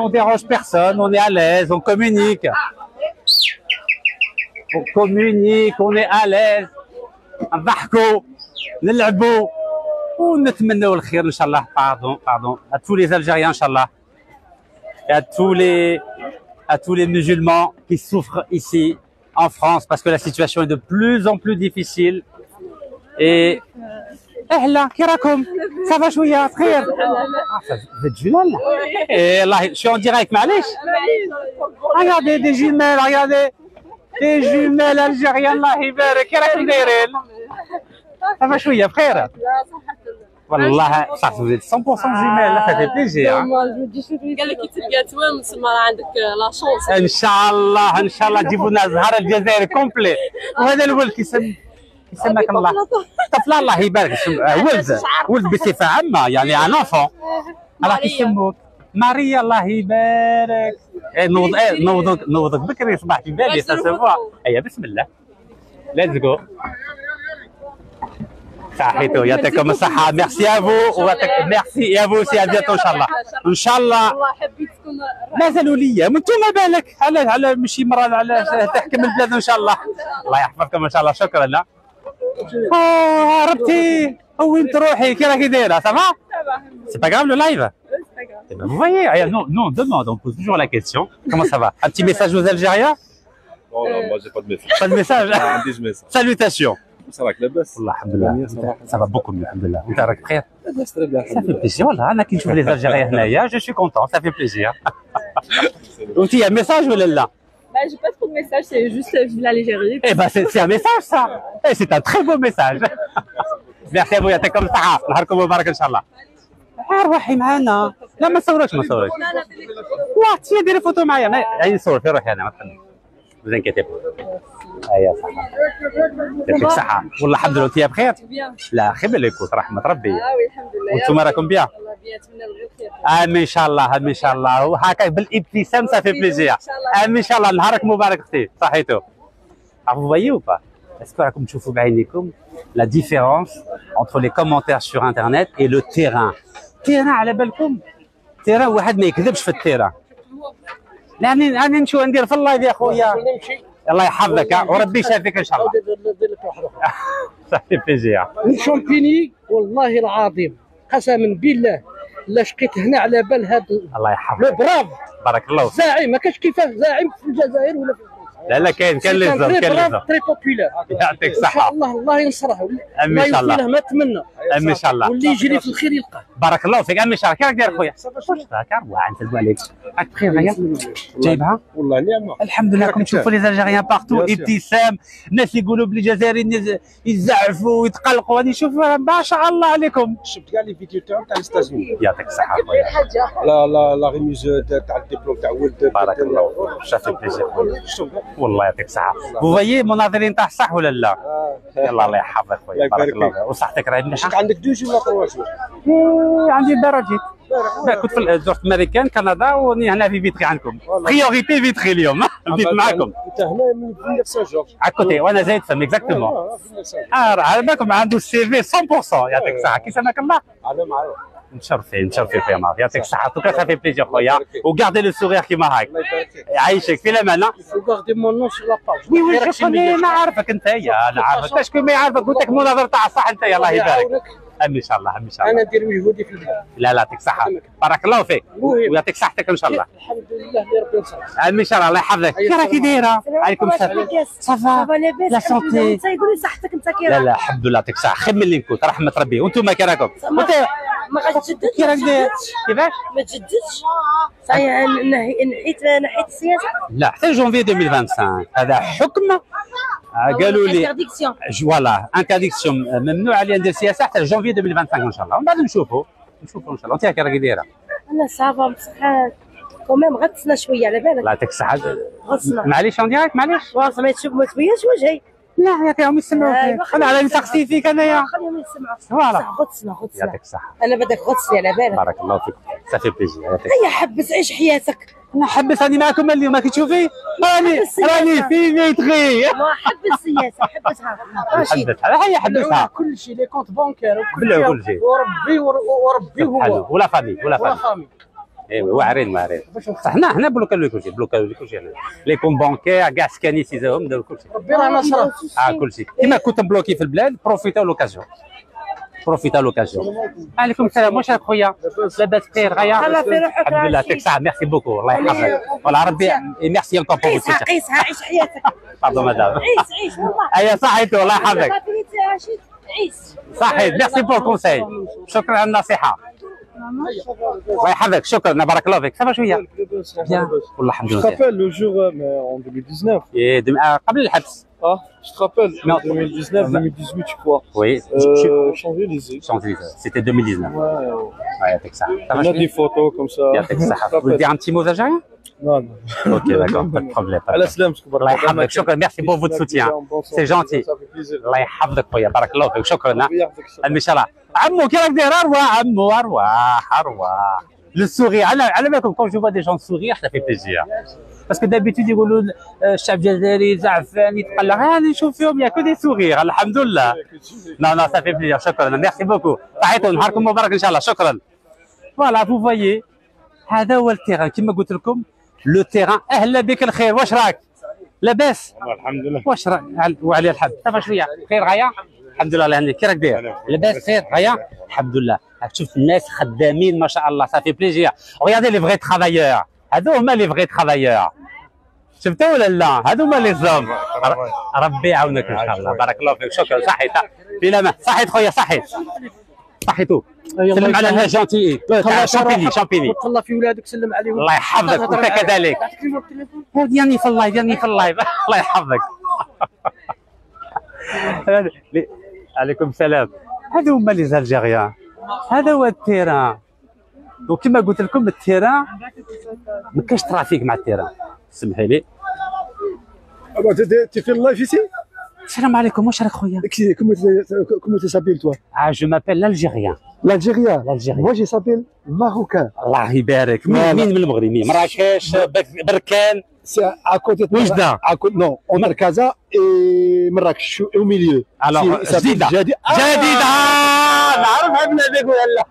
On dérange personne, on est à l'aise, on communique. On est à l'aise. نضحكوا نلعبوا ونتمنوا الخير ان شاء الله. باردون à tous les Algériens ان شاء الله. à tous les à tous les musulmans qui souffrent ici en France parce que la situation est de plus en plus difficile. Et اهلا كي راكم صافا شويه بخير فهاد جلال ايه الله شو en direct معليش regardez des jumelles regardez des jumelles algériennes الله يبارك كي راكم دايرين صافا شويه بخير والله صح vous êtes 100% jumelles ça fait plaisir قال لك تلقى توام تسمى راه عندك لا شونس. ان شاء الله تجيبوا لنا زهر الجزائر كومبلي. وهذا الولد يسماك الله طفل الله يبارك ولد بصفه عامه يعني ان انفون راه كيسموك ماريا الله يبارك. نوضك بكري صباح في بالي سافوا. هيا بسم الله ليتس جو. صحيتو يعطيكم الصحه. ميرسي ا فو ميرسي يا فو سي ا بيانتو ان شاء الله. ان شاء الله والله حبيت تكون مازالوا ليا انتم بالك على ماشي مرة على تحكم البلاد ان شاء الله. الله يحفظكم ان شاء الله. شكرا. لا هربتي وين تروحي كي راكي دايره صافا سي با غاف لو لايف. Vous voyez, nous on demande, on pose toujours la question. Comment ça va? Un petit message aux Algériens? Non, moi j'ai pas de message. Pas de message? Salutations. Ça va, Klebes? Alhamdulillah, ça va beaucoup mieux, alhamdulillah. Vous êtes prêt? Très bien. Ça fait plaisir, voilà. On a qui jouent les Algériens هنايا, je suis content, ça fait plaisir. Aussi, il y a un message ou là? Bah, j'ai pas trop de messages, c'est juste vive l'Algérie. Eh ben, c'est un message ça. Eh, c'est un très beau message. Merci à vous, يعطيكم الصحة. نهاركم مبارك إن شاء الله. روحي معانا. لا ما تصوركش واه تي ديري فوتو معايا يعني نصور في روحي انا ما تخليش vous inquiétez pas. هيا صحة يعطيك الصحة. والله الحمد لله. انت بخير؟ لا خير بالك رحمة ربي. وي الحمد لله. وانتم راكم بيان؟ والله بيان نتمنى الغير خير. امين ان شاء الله امين ان شاء الله. وهكا بالابتسام صافي بليزير. امين ان شاء الله. نهارك مبارك اختي. صحيتو. Vous voyez ou pas? Est-ce que راكم تشوفوا بعينيكم la différence entre les commentaires sur internet et le terrain? تيران على بالكم تيران واحد ما يكذبش في التيران. يعني انا نشوف ندير في اللايف يا خويا. الله يحفظك وربي يشافيك ان شاء الله. صافي بليزير. شامبيني والله العظيم قسما بالله لا شقيت هنا على بال هذا. الله يحفظك. براف بارك الله فيك. زاعم ما كاش كيفاه زاعم في الجزائر ولا في لا كاين ليزر تري بوبولار. يعطيك الصحة. ان شاء الله الله ينصره. امين ان شاء الله. ما نتمنى. امين ان شاء الله. واللي يجري في الخير يلقاه. بارك الله فيك. امين ان شاء الله. كي راك داير خويا؟ هكا واعر نسلموا عليك. راك بخير هيا؟ جايبها؟ والله نعمة. الحمد لله. راكم تشوفوا لي زالجيريان بارتو ابتسام. الناس يقولوا بلي الجزائريين يزعفوا ويتقلقوا. هذه شوف ما شاء الله عليكم. شفت كاع لي فيديو تاعهم تاع ستازوني. يعطيك الصحة خويا. لا ريميز تاع الدبلوم تاع ولد. بارك الله فيك. شافي بليزير. والله يعطيك الصحة. Vous voyez مناظرين تاع صح ولا لا؟ يلا الله يحفظك خويا. بارك الله فيك. وصحتك راهي مليحة؟ عندك دوج ولا ترواشور؟ عندي الدراجات. كنت في زرت امريكان كندا وني هنا في فيتري عندكم. بريوريتي فيتري اليوم. بديت معاكم. انت هنا من فيلير سان جورج. على كوتي وانا زايد فم اكزاكتومون. على بالكم عنده السي في 100%. يعطيك الصحة. كي سماك الله؟ انا معايا. متشرفين خويا مارك. يعطيك الصحة. توكا صافي بليزير خويا. وكاردي لو سورير كيما هاك. يعيشك في الامان. وكاردي مون نون سور لا باج. وي وي شوفني انا عارفك انت انا عارفك. شكون ما يعرفك قلت لك مناظرة تاع صح انت. الله يبارك. امين ان شاء الله. امين ان شاء الله. انا ندير مجهودي في البلاد. لا يعطيك الصحة. بارك الله فيك ويعطيك صحتك ان شاء الله. الحمد لله اللي ربي ينصرك. امين ان شاء الله. الله يحفظك. كي راكي دايرة؟ عليكم السلام. صافا لا سونتي. انت يقول لي صحتك انت كي لا الحمد لله. يعطيك الصحة. خير من اللي كنت رحمة ربي. وانتم كي راكم؟ ما غتجددش. كي راك داير؟ كيفاش؟ ما تجددش. صحيح نحيت السياسه. لا حتى جونفي 2025 هذا حكم. قالوا لي فوالا انترديكسيون ممنوع عليا ندير سياسه حتى جونفي 2025 ان شاء الله. ومن بعد نشوفوا ان شاء الله. انت كي راكي دايره؟ انا صافا بصح كوميم غتسنى شويه على بالك. الله يعطيك الصحة. غتسنى معليش اون ديريكت معليش. واصل ما تشوف ما تبينش وجهي. لا يعطيهم يسمعوا فيك. انا على نسقسي فيك انايا. خليهم يسمعوا. فوالا غتسنى يعطيك الصحة. انا بدك غتسنى على بالك. بارك الله فيك. صافي بليزير. يعطيك. هيا حبس عيش حياتك. انا حبس راني معكم اليوم ما كتشوفي راني في فيتري. ما حب السياسه حبسها ماشي. هيا حبسها. كل شيء لي كونت بانكير كل شيء. وربي هو ولا فامي ايوا واعرين صح. حنا بلوكالو كلشي لي كون بانكير كاع سكانيسيزاهم داروا كلشي. ربي راه نصره. كلشي كيما كنت مبلوكي في البلاد بروفيتاو لوكازيون. بروفيت لوكازيون. عليكم السلام، واش راك خويا؟ لاباس بخير غايه؟ الحمد لله يعطيك الصحة، ميرسي بوكو الله يحفظك. والله ربي ميرسي انكور بور فوتو. قيسها عيش حياتك. باردون مدام. عيش والله. ايوا صحيتو الله يحفظك. عيش. صحيت، ميرسي بور كونساي. شكرا على النصيحة. الله يحفظك، شكرا بارك الله فيك. صافا شوية؟ بيان والله الحمد لله. Je te rappelle le jour en 2019. قبل الحبس. Ah, je te rappelle, 2019, 2018, je crois. Oui. Champs-Élysées. Champs-Élysées, c'était 2019. Ouais, يعطيك الصحة. On a des photos comme ça. يعطيك الصحة. Vous voulez dire un petit mot algérien? Non, non. Ok, d'accord, pas de problème. على سلامتك. الله يحفظك، شكرا، merci pour votre soutien. C'est gentil. الله يحفظك خويا، بارك الله فيك، شكرا. ان شاء الله. عمو كي راك داير؟ ارواح عمو، ارواح. Le sourire, على بالكم quand je vois des gens sourire ça fait plaisir. Parce que d'habitude يقولوا الشعب الجزائري زعفان يتقلق، انا نشوف فيهم يا كو دي سوغير الحمد لله. Non ça fait plaisir، شكرا، ميرسي بوكو. صحيتوا نهاركم مبارك ان شاء الله، شكرا. فوالا فو فويي هذا هو التيران كما قلت لكم، لو تيران. اهلا بك الخير، واش راك؟ لاباس؟ الحمد لله. واش راك؟ وعلي الحمد. صافا شويه خير غايه؟ الحمد لله الله يهنيك، كي راك داير؟ لاباس خير غايه؟ الحمد لله. راك شفت الناس خدامين ما شاء الله، صافي بليزير. ريغاردي لي فغي ترافايور، هادو هما لي فغي ترافايور. شفتوا ولا لا؟ هادو هما لي زوم. ربي يعاونك ان شاء الله، بارك الله فيك، شكرا. صحيت بلا ما صحيت خويا، صحيت صحيتوا. سلم على الناس جونتي تاع شامبيني. تهلا في ولادك، سلم عليهم. الله يحفظك وانت كذلك. ديرني في اللايف، الله يحفظك. عليكم السلام. هذو هما لي زالجيريان، هذا هو التيران. وكما قلت لكم التيران ما كاينش ترافيك مع التيران، سمحي لي. Tu fais le live ici? السلام عليكم، واش راك خويا؟ Comment tu s'appelles toi? جو مابيل l'Algérien. L'Algérien. Moi je s'appelle Marocain. الله يبارك. مين من المغرب؟ مين؟ مراكش، بركان. C'est à côté de وجدة. Non, on a Casa et Marrakech au milieu. Alors جديدة. نعرفها بلادك ولا لا؟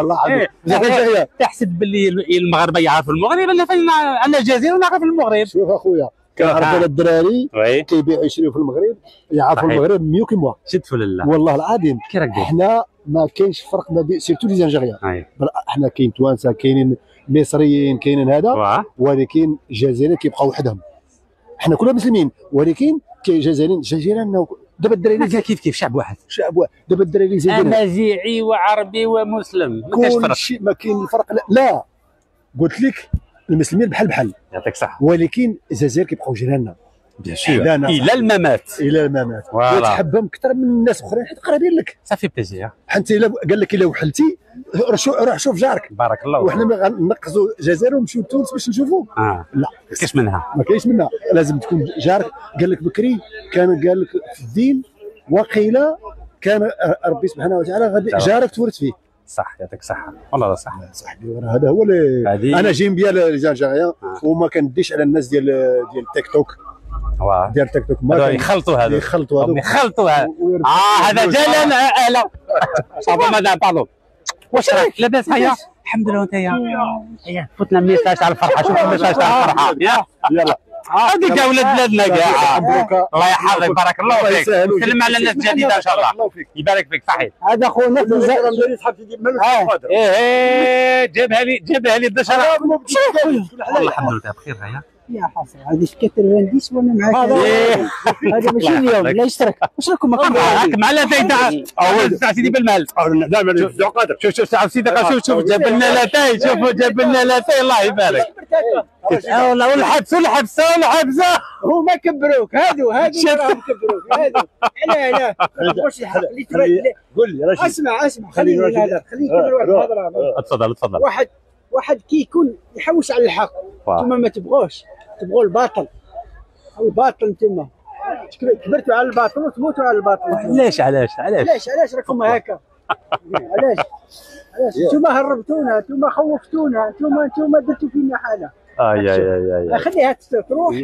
الله يحفظك. تحسب باللي المغاربه يعرفوا المغرب، انا فين انا الجزائر ونعرف المغرب. شوف اخويا، كنعرف الدراري كيبيعوا يشريوا في المغرب، يعرفوا المغرب ميو كي موا. شد في الله والله العظيم. حنا ما كاينش فرق ما بين سيرتو لي زانجيريان. حنا كاين توانسه، كاينين مصريين، كاينين هذا، ولكن الجزائريين كيبقاو وحدهم. حنا كلنا مسلمين، ولكن كاين جزائريين دابا الدراري كيف شعب واحد. دابا الدراري زايدين امازيغي وعربي ومسلم، ما كاينش فرق. كلشي ما كاين الفرق. لا قلت لك المسلمين بحال يعطيك الصحة، ولكن الجزائر كيبقاو جيراننا بيان سور الى الممات. وتحبهم اكثر من الناس الاخرين حيت قريبين لك. صافي بليزير. حتى قال لك الا وحلتي روح شوف جارك. بارك الله. وحنا نقصوا الجزائر ونمشيو لتونس باش نشوفوا. لا كاش منها، ما كاينش منها. لازم تكون جارك. قال لك بكري قال لك في الدين وقيل كان ربي سبحانه وتعالى غادي جارك تورث فيه. صح يعطيك الصحة، والله صح صاحبي. هذا هو اللي انا جيم بيا لي زالجيريان، وما كنديش على الناس ديال تيك توك. ديال تيك توك ما يخلطوا هذا، يخلطوا هذا. هذا جا لنا اهلا. صافا مدام باردون. واش راك؟ لاباس هيا؟ الحمد لله. وانت هيا فوتنا ميساج على الفرحة، شوف الميساج على الفرحة. يلا هذيك يا ولاد بلادنا كاع. الله يحفظك، بارك الله فيك. سلم على الناس الجديده ان شاء الله، يبارك فيك. صحيح هذا خونا في الجزائر تحب تجيب منه القادر. جابها لي الدشره. والله الحمد لله بخير. هيا يا حسن هذه 90 وانا معاك. هذا ماشي اليوم، لا يشترك. واش راكم معاك مع لاتاي تاع سيدي بالمال. لا قادر. شوف تاع سيدي، شوف جاب لنا لاتاي، شوفوا جاب لنا لاتاي الله يبارك. والله والحبس هما كبروك. هادو راهم كبروك. هادو لا واش قول لي رشيد. اسمع خليني نكمل واحد الهضره. تفضل. واحد كي يكون يحوس على الحق، نتوما ما تبغوش، تبغوا الباطل. نتوما كبرتوا على الباطل وتموتوا على الباطل. علاش راكم هكا؟ علاش نتوما هربتونا، نتوما خوفتونا، نتوما درتوا فينا حاله. خليها تروح.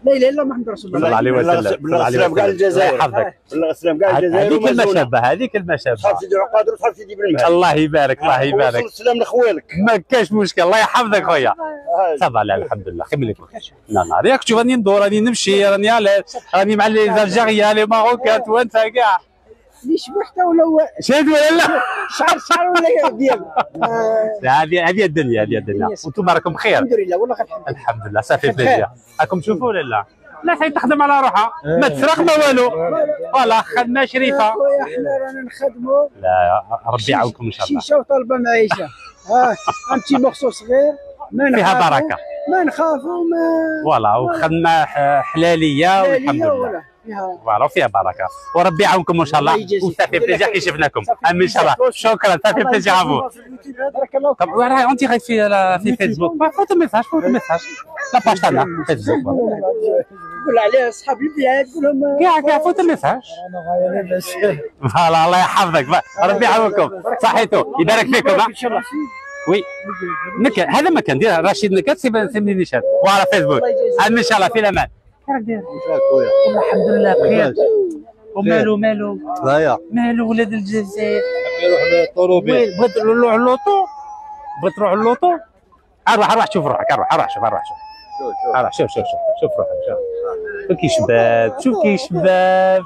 لا اله الا الله محمد رسول الله. صلى الله عليه وسلم. بالله كاع الجزائر يحفظك. بالله كاع الجزائر. هذيك المشابه. صحاب سيدي القادر وصحاب سيدي بالمال. الله يبارك. وصل السلام لخوالك. ما كاش مشكل، الله يحفظك خويا. صافا لا الحمد لله. خير لك. لا ياك تشوف راني ندور، راني نمشي، راني مع لي زالجيريان، لي ماروكان، توانسه كاع. ليش وحده ولا شاد ولا لا؟ شعر ولا ديال هذه الدنيا وانتم راكم بخير الحمد لله والله الحمد لله صافي بليزير راكم تشوفوا ولا لا؟ لا حيت تخدم على روحها ما تسرق ما والو فوالا خدمه شريفه خويا حنا رانا نخدموا لا ربي يعاونكم ان شاء الله شيشه وطالبه معيشه ان بتي مخصوص صغير ما فيها بركه ما نخافوا ما فوالا وخدمه حلاليه والحمد لله فوالا وفيها بركه وربي يعاونكم ان شاء الله وصافي بليزير كي شفناكم امين ان شاء الله شكرا صافي بليزير افو بارك الله طب راه انت غير في فيسبوك فوتو ميساج لا باج تاعنا فيسبوك قول عليه اصحاب البلاد قول لهم كاع فوتو ميساج انا غايه لاباس فوالا الله يحفظك ربي يعاونكم صحيتو يبارك فيكم ان شاء الله وي نكت هذا مكان ديال رشيد نكت سيبني نيشان وعلى فيسبوك ان شاء الله في الامان والله الحمد لله بخير ومالو مالو ولاد الجزائر يروح للطوموبيل بغيت نروح اللوطو اروح شوف روحك اروح شوف روحك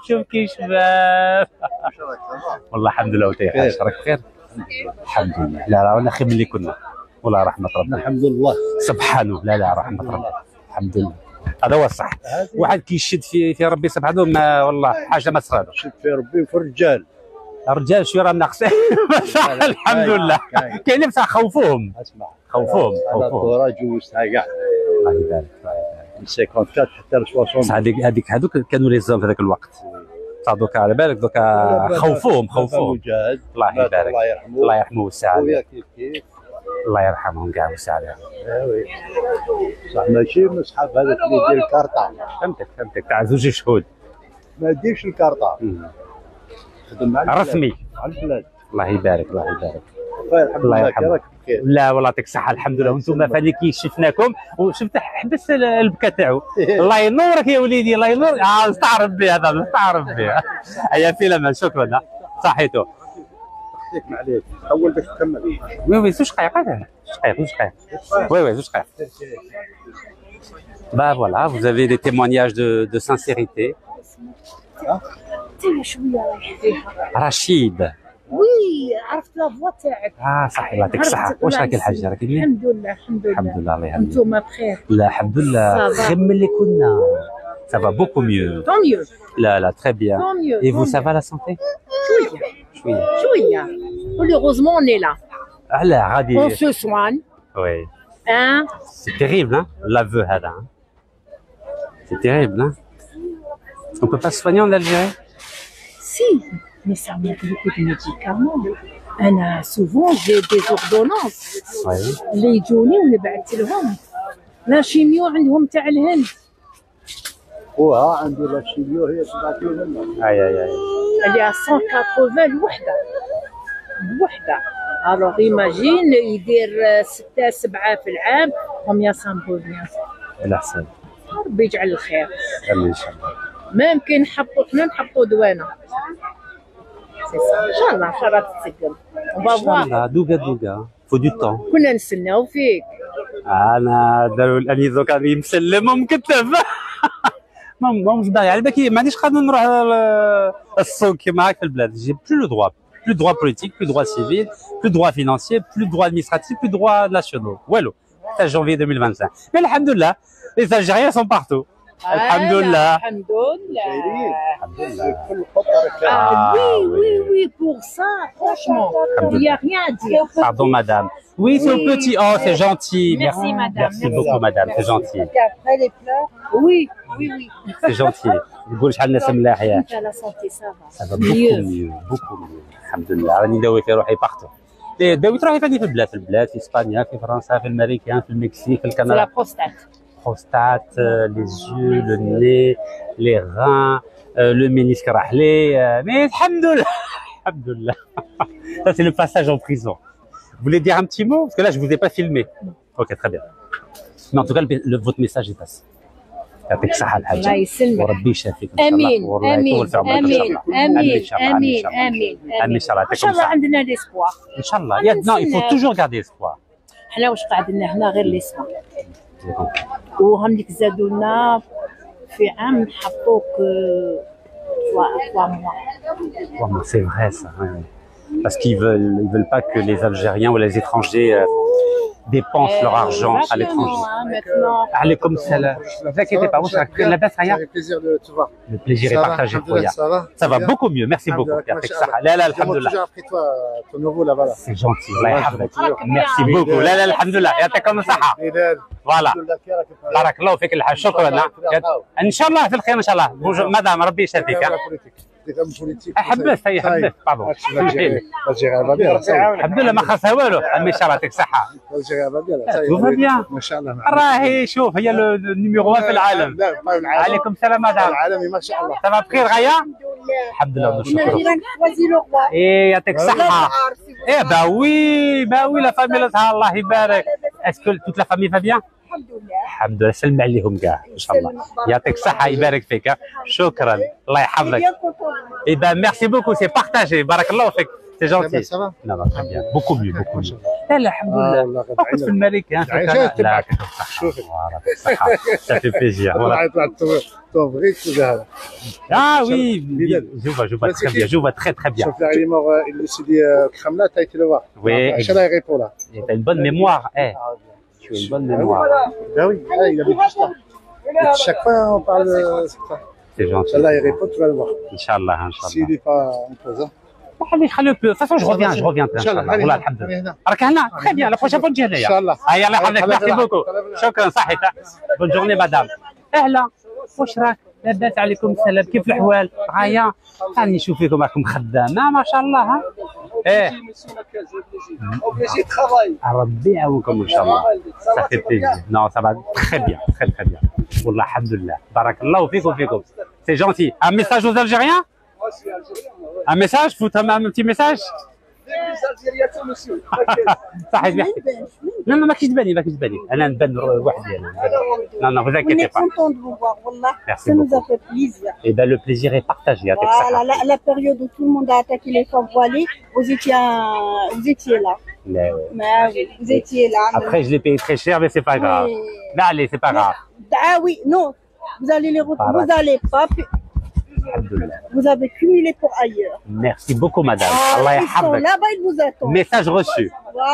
شوف كي شباب والله الحمد لله وانت راك بخير الحمد لله لا ولا خير من اللي كنا والله رحمه ربي الحمد لله سبحانه لا رحمه ربي الحمد لله هذا هو الصح واحد كيشد في ربي سبحانه ما والله حاجه ما تصرالو شد في ربي وفي الرجال الرجال شويه راه ناقصين الحمد لله كاينين بصح خوفوهم خوفوهم الدوره جوزتها كاع الله يبارك من 54 حتى ل 60 هذوك كانوا لي زون في ذاك الوقت صح دوكا على بالك دوكا خوفوهم الله يبارك الله يرحمه ويوسع عليه الله يرحمهم كاع ويوسع عليهم صح ماشي من صحاب هذاك اللي يدير الكارطه فهمتك تاع زوج شهود ما يديرش الكارطه خدم مع رسمي على البلاد الله يبارك الله يرحمه لا والله يعطيك الصحه الحمد لله وانتم فاني كي شفناكم وشفت حبس البكا تاعو الله ينورك يا وليدي الله ينور نستعرف به هذا نستعرف به هيا في الامان شكرا صحيتو معليش اول باش تكمل وي زوج دقائق وي زوج دقائق bah voilà vous avez des témoignages de sincérité رشيد وي عرفت لا فوا تاعك صحيح الله يعطيك الصحة واش راكي الحاجة راكي مليح؟ الحمد لله الله يهنيك انتوما بخير لا الحمد لله خير من اللي كنا ça va beaucoup mieux tant mieux لا très bien et vous ça va la santé شوية heureusement on est là علاه غادي on se soigne oui hein c'est terrible hein l'aveu هذا c'est terrible hein on peut pas se soigner en Algérie si mais ça manque beaucoup de médicaments. أنا souvent j'ai des ordonnances. اللي يجوني ونبعث لهم. لا شيميو عندهم تاع الهند. عندي لا شيميو هي تبعث لهم. أي. اللي 180 الوحدة. Alors imagine يدير 6-7 في العام combien ça me revient. الأحسن. ربي يجعل الخير. آمين إن شاء الله. ما يمكن نحطوا دوانا. ان شاء الله تسجل الله دوكا فو دو طون كنا نستناو فيك انا داروا الاني دوكا مسلم ومكتب ماهمش باغي على بالك ما عنديش قادر نروح السوق كيما هاك في البلاد جي بلو لو دروا plus de droits politiques, plus de droits civils, plus de droits financiers, plus de droits administratifs, plus de droits nationaux. Wallo, c'est janvier 2025. Mais alhamdoulilah, les Algériens sont partout. Alhamdoulilah. Oui, pour ça, franchement, il n'y a rien à dire. Pardon, madame. Oui, c'est au petit. Oh, c'est gentil. Merci, madame. Merci beaucoup, madame. C'est gentil. Après les pleurs, oui. C'est gentil. نقول شحال الناس ملاحيه. La santé, ça va. beaucoup mieux. Alhamdoulilah. راني داوي في روحي بارتو. داويت روحي فاني في البلاد في اسبانيا في فرنسا في الماريكان في المكسيك في الكندا. C'est la prostate, les yeux, le nez, les reins, le ménisque raclé. Mais alhamdoulilah. Ça c'est le passage en prison. Vous voulez dire un petit mot? Parce que là je vous ai pas filmé. Ok, très bien. Mais en tout cas votre message est passé. يعطيك الصحة الحاجة. الله يسلمك. وربي يشافيك إن شاء الله. آمين. إن شاء الله. إن شاء الله عندنا ليسبوار. إن شاء الله. Non, il faut toujours garder espoir. حنا واش قاعد لنا هنا غير ليسبوار. وهم ديك زادوا لنا في عام حطوك 3 mois. C'est vrai ça. Ouais. Parce qu'ils veulent pas que les Algériens ou les étrangers dépensent leur argent à l'étranger. Allez comme ça là. Ne vous inquiétez pas, ça fait plaisir de te voir. Le plaisir est partagé. Ça va beaucoup mieux, merci beaucoup. Là, alhamdoulilah. J'ai appris toi, ton nouveau là-bas. C'est gentil. Merci beaucoup. Là, alhamdoulilah. يعطيكم الصحة. Voilà. بارك الله فيك الحاج، شكرا. ان شاء الله في الخير ان شاء الله. مدام ربي يشافيك. حبست هي حبست باردون. الحمد لله ما خاصها والو، عمي ان شاء الله يعطيك الصحة. توفا بيان ما شاء الله. راهي شوف هي النيميرو 1 في العالم. عليكم السلام مدام. العالمي ما شاء الله. سافا بخير غاية؟ الحمد لله ونشكرك. ايه يعطيك الصحة. ايه با وي لا فامي الله يبارك. اسكو توت لا فامي فا بيان؟ الحمد لله. سلم عليهم كاع ان شاء الله. يعطيك الصحة يبارك فيك. شكرا الله يحفظك. اي با ميرسي بوكو سي بارتاجي. بارك الله فيك. C'est gentil. Ça va? Non, non, très bien. Beaucoup mieux, beaucoup mieux. الحمد لله. فقط في الملك. لا ça fait plaisir. Ah oui, je vois très bien. Je vois très très bien. Oui. Tu as une bonne mémoire. Tu as une bonne mémoire. Ben oui, il avait juste là. Chaque fois on parle. C'est gentil. Inch'Allah, il répond, tu vas le voir. Inch'Allah. S'il n'est pas en pause. خليه de toute façon je reviens ان شاء الله. والله الحمد لله راك هنا. très bien. la prochaine fois تجي هنايا ان شاء الله. هيا الله يحفظك. ميرسي بوكو. شكرا صحيح. بون جورني مدام. اهلا واش راك؟ لاباس عليكم السلام، كيف الاحوال؟ هيا راني نشوف فيكم راكم خدامه ما شاء الله. ها ايه ربي يعاونكم ان شاء الله. صافي بليزير. نو سافا تري بيان تري بيان والله الحمد لله. بارك الله فيكم. سي جونتي. ان ميساج aux Algériens. Un message, foutre un petit message. صحيح بيحكي. لا ما كاينش تباني انا نبان وحدي انا. Non, vous inquiétez pas. On est content de vous voir, wallah. Merci Ça nous a beaucoup. fait plaisir. Et ben le plaisir est partagé. Voilà, la période où tout le monde a attaqué les femmes voilées, vous étiez là. Mais oui, vous étiez là. Après je l'ai payé très cher, mais c'est pas grave. Mais allez, c'est pas grave. Ah oui, non, vous allez les retrouver, vous allez pas. Vous avez cumulé pour ailleurs. Merci beaucoup, madame. Allah yahfazek. Là-bas, ils vous attendent. Message reçu.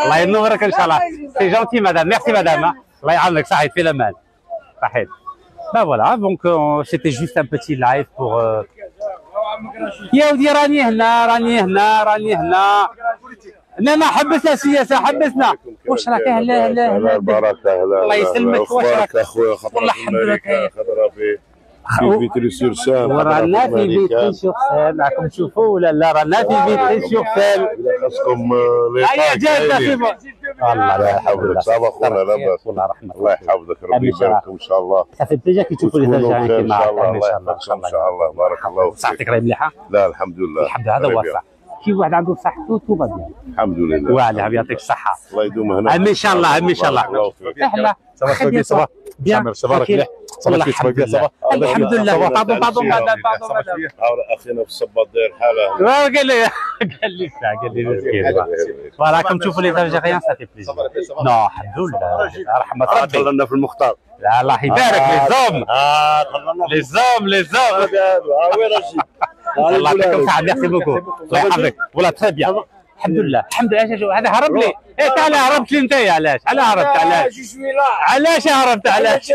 Allah ينورك ان شاء الله. C'est gentil, madame. Merci, madame. Allah يعاونك. صحيح في الامان. صحيح. Ben voilà, donc c'était juste un petit live pour. يا ودي راني هنا. لا حبسنا السياسه حبسنا. واش راك؟ اهلا البركه. الله يسلمك. واش راك اخويا؟ خطره والله الحمد لله. خطره في فيتري سور سان. ورانا في فيتري سور سان. راكم تشوفوا ولا لا؟ رانا في فيتري سور سان. خاصكم هيا جاهزه في الله يحفظك. صافا خونا لاباس. والله رحمه الله يحفظك. ربي يباركم ان شاء الله. صافي بليجا كي تشوفوا لي الجزائريين كيما ان شاء الله. ان شاء الله. بارك الله فيك. صحتك راهي مليحه؟ لا الحمد لله. الحمد لله. هذا هو الصح. كي واحد عنده صحته توبا بيان. الحمد لله. وعلى يعطيك الصحه. الله يدوم هنا. ان شاء الله ان شاء الله. احلى. صباح صباح مليح. الحمد لله. الحمد لله. بعضهم اخينا في الصباط داير حاله. قال لي مسكين. راكم تشوفوا لي الجزائريين صافي بليزير. نو الحمد لله رحمه ربي. دخلنا في المختار. لا الله يبارك. لي زوم وين رشيد. الله يعطيكم الصحه. ميرسي بوكو. الله يحفظك. والله تري بيان. الحمد لله هذا هرب لي. تعال هربت لي انت. علاش هربت؟ علاش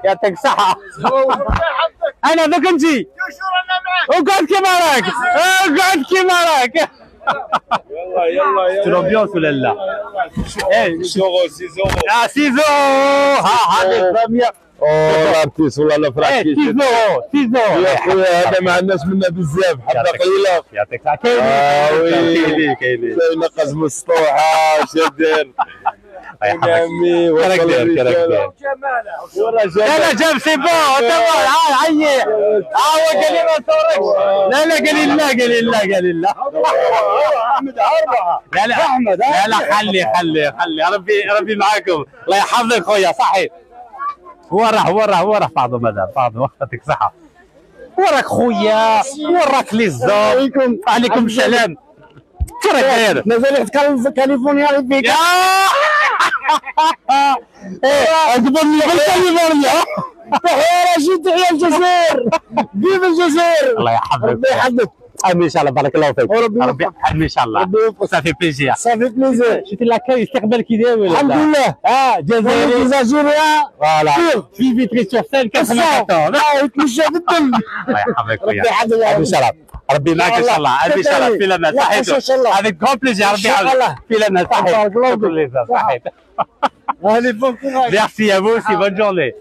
يعطيك الصحة. انا ذاك انت اقعد كيما راك. يلا لومبيونس ولا لا؟ 6 يورو. هذه فامية. ارتيس والله لا فرحت. 6 يورو يا خويا. هذا مع الناس منا بزاف. حبه قليله. يعطيك الصحة. كاين نقز مسطوحه. اش دير؟ عمي كراك لا جاب سي بون. عيي. هو قال لي ما صوركش. لا قال لي لا. احمد 4. لا احمد. لا خلي ربي معاكم. الله يحفظك خويا. صحيح هو راه بعضو مدام. بعضو يعطيك الصحة. وراك خويا. وراك لي الزوم. عليكم السلام. كراك داير؟ مازال كاليفورنيا فيك. اجبرني بالكاليفورنيا. تحية رشيد، تحية الجزائر، فيف الجزائر. الله يحفظك، ربي يحفظك. امين ان شاء الله، بارك الله فيك. ربي يحفظك ان شاء الله. صافي بليزير. صافي بليزير. شفتي لاكاي استقبال كي داير ولا؟ الحمد لله. جزائري. جزائرية. فوالا. في فيتري سور سين 94. يتمشى في الدم. الله يحفظك خويا. ربي يحفظك. ان شاء الله. ربي معك ان شاء الله. ان شاء الله في الامان. صحيتو. افيك كون بليزير. ربي يعاونك. في الامان. صحيت. صحيت. Allez, bon courage. Merci à vous aussi, bonne journée.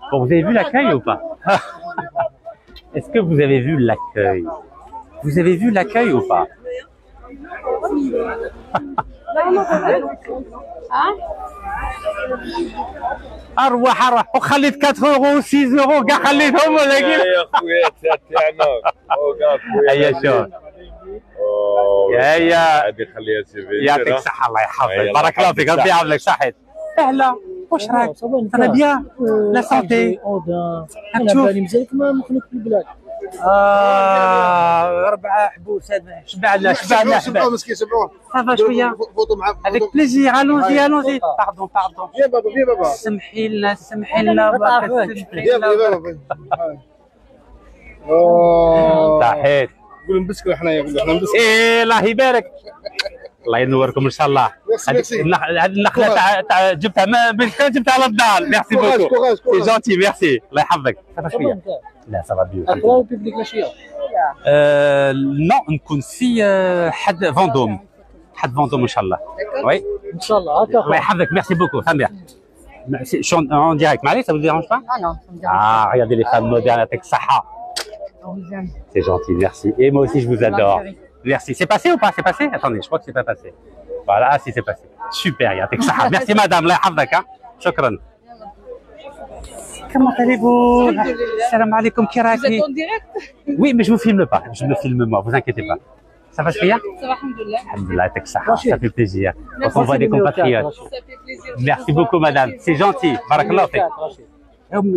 Bon, vous avez vu l'accueil ou pas? Est-ce que vous avez vu l'accueil? Vous avez vu l'accueil ou pas? أروح وخليت 4 يورو 6 يورو كاع خليتهم ولا كيف؟ يا خويا تاعنا هيا شوف هيا هذه خليها سيفي. يعطيك الصحة الله يحفظك، بارك الله فيك، ربي يعاونك. صحيت. أهلا، واش راك؟ أنا بيان، لا سونتي. انا بالي مزيانك ما مخلوق في البلاد. 4 حبوس هذا شبعنا سبعوه مسكين سبعوه. صافا شوية. فوتو معاه. افيك بليزير. الونزي. باردون. يا بابا. سمحي لنا يا بابا. صحيت. قول نبسكوا حنايا، قول احنا نبسكوا. ايه الله يبارك. الله ينوركم ان شاء الله. هذه النخله تاع جبتها جبتها على الدار. ميرسي بوكو. سي جونتي ميرسي. الله يحفظك. صافا شويه. لا صافا بيو. اقرا بيبليك ماشي. نو نكون في حد فوندوم ان شاء الله. وي ان شاء الله. هكا الله يحفظك. ميرسي بوكو. سامير اون ديريكت معليش ça vous dérange pas? Non. Regardez les femmes modernes avec Saha. C'est gentil, merci. Et moi aussi je vous adore. Merci. C'est passé ou pas? C'est passé? Attendez, je crois que c'est pas passé. Voilà, ah si c'est passé. Super, يعطيك الصحة. Merci madame, الله يحفظك. شكرا. Comment allez-vous? Salam alaikum, qui Vous êtes en direct? Oui, mais je vous filme pas. Je me filme moi, vous inquiétez pas. Ça va, Shria? Ça va, alhamdoulilah. Alhamdoulilah, يعطيك الصحة. Ça fait plaisir. Quand on voit des compatriotes. Ça fait plaisir. Merci beaucoup madame. C'est gentil. بارك الله فيك.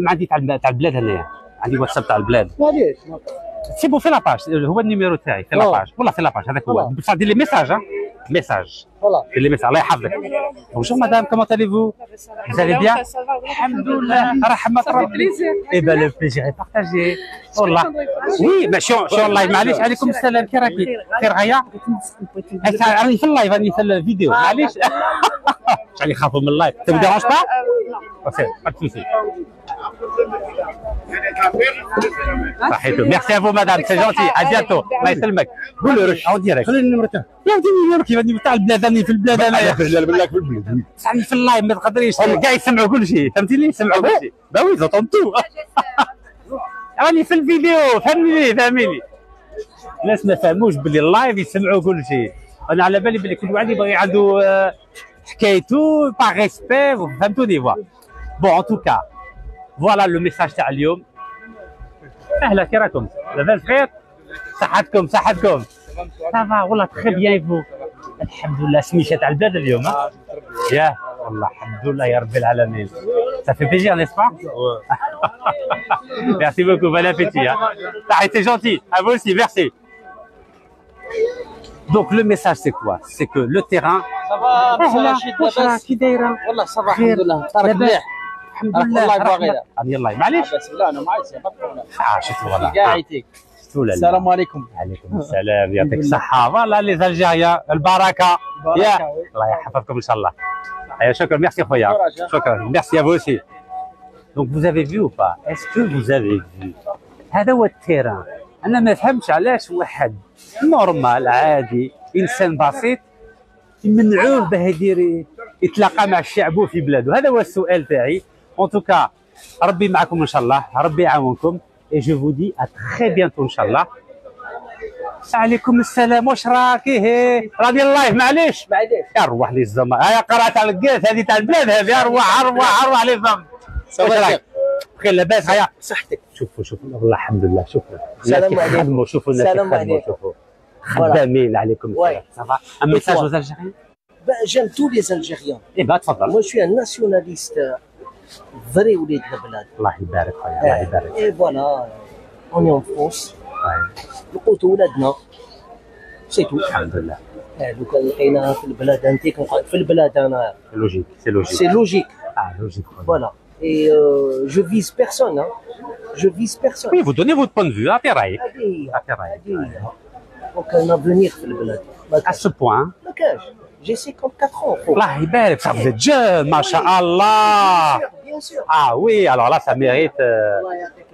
عندي تاع البلاد هنايا. عندي واتساب تاع البلاد. معليش. سي بون في لاباج، هو النيميرو تاعي في لاباج، والله في لاباج هذاك هو. بصح دير لي ميساج ميساج. فوالا. دير لي ميساج الله يحفظك. بونجور مدام، كومون allez-vous؟ Vous allez bien؟ الحمد لله، رحمة ربي. اي با لو بليزير اي بارتاجي. والله. وي ماشي شون لايف، معليش. عليكم السلام، كي راكي؟ خير غاية؟ راني في اللايف، راني في الفيديو، معليش. شحال يخافوا من اللايف، ça vous dérange pas؟ اوكي، با دو سوسي. صحيتو. ميرسي افو مدام، سي جونتي. ا بيانتو. الله يسلمك. قول له رش اون ديريكت. خليني النمره تاعك. يا ودي النمره كيف تاع البلاد، راني في البلاد انايا. بالله في البلاد. راني في اللايف ما تقدريش كاع يسمعوا كل شيء، فهمتيني؟ يسمعوا كل شيء. با وي زونتون تو. راني في الفيديو، فهميني. الناس ما فهموش باللي اللايف يسمعوا كل شيء. انا على بالي باللي كل واحد يبغي عنده حكايته با ريسبي، فهمتوني؟ بون ان توكا فوالا لو ميساج تاع اليوم. اهلا، كي راكم؟ لاباس بخير؟ صحتكم؟ صافا والله تخي بيان فو. الحمد لله. سميشه تاع البلاد اليوم. ياه والله الحمد لله يا رب العالمين. Ça fait plaisir, n'est-ce pas? Merci beaucoup, bon appétit. C'est gentil, à vous aussi, merci. Donc le message c'est quoi? C'est que le terrain. كي دايره؟ والله صباح الحمد لله. طارق مليح. الحمد لله. والله باغي. يلا معليش. بسم الله انا معايا سي بطل. شفتوا والله. قاعدتك. السلام عليكم. عليكم السلام، يعطيك الصحة. فوالا لي زالجيريان، البركة. يا الله يحفظكم إن شاء الله. شكرا، ميرسي خويا. شكرا، ميرسي à vous aussi. Donc vous avez vu ou pas? Est-ce que vous avez vu? هذا هو التيران. أنا ما فهمتش علاش واحد نورمال عادي إنسان بسيط يمنعوه باه يدير يتلاقى مع الشعب في بلاده. هذا هو السؤال تاعي. En tout cas ربي معكم إن شاء الله، ربي يعاونكم. Et je vous dis à très bientôt Inch'Allah. عليكم السلام، واش راكي؟ راني اللايف معليش. اروح لي الزمر. هيا قرات على الكاس هذه تاع البلاد هذه. اروح لي الزمر. واش راك؟ بخير لاباس؟ هيا صحتك. شوفوا والله الحمد لله. شوفوا السلام عليكم. شوفوا الناس يخدموا. شوفوا خدامين. عليكم السلام. صافا ان ميساج aux Algériens. J'aime tous les Algériens. اي با تفضل. Moi je suis un nationaliste vrai وليد البلاد. الله يبارك خويا، الله يبارك. Et voilà, on est en France. لقيتوا ولادنا. سي تو. الحمد لله. لو كان لقيناها في البلاد انت في البلاد انا. لوجيك، سي لوجيك. سي لوجيك. لوجيك. فوالا. Et je vise personne, hein. Je vise personne. Oui, vous donnez votre point de vue, à Piraï. Donc un avenir في البلاد. À ce point. ما كاش. J'ai 54 ans. Allah يبارك, ça vous êtes jeune, masha'Allah. Bien sûr. Ah oui, alors là, ça mérite.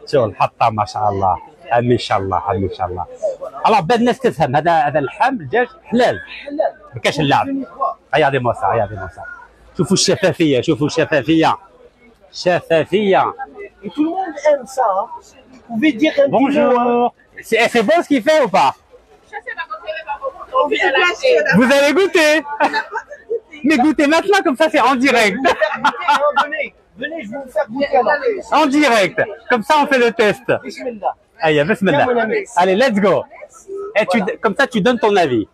شغل حطة ما شاء الله. امين ان شاء الله امين ان شاء الله. alors بان الناس تفهم هذا اللحم الدجاج حلال. ما كاش اللعب. regardez moi ça. شوفوا الشفافية شوفوا الشفافية. شفافية. Et tout le monde aime ça. Vous pouvez dire un bonjour. C'est bon ce qu'il fait ou pas? Vous allez goûter. Mais goûtez maintenant comme ça c'est en direct. Venez, je vais vous faire goûter. En direct. Comme ça on fait le test. Bismillah. Allez, bismillah. Allez, let's go. Et comme ça tu donnes ton avis.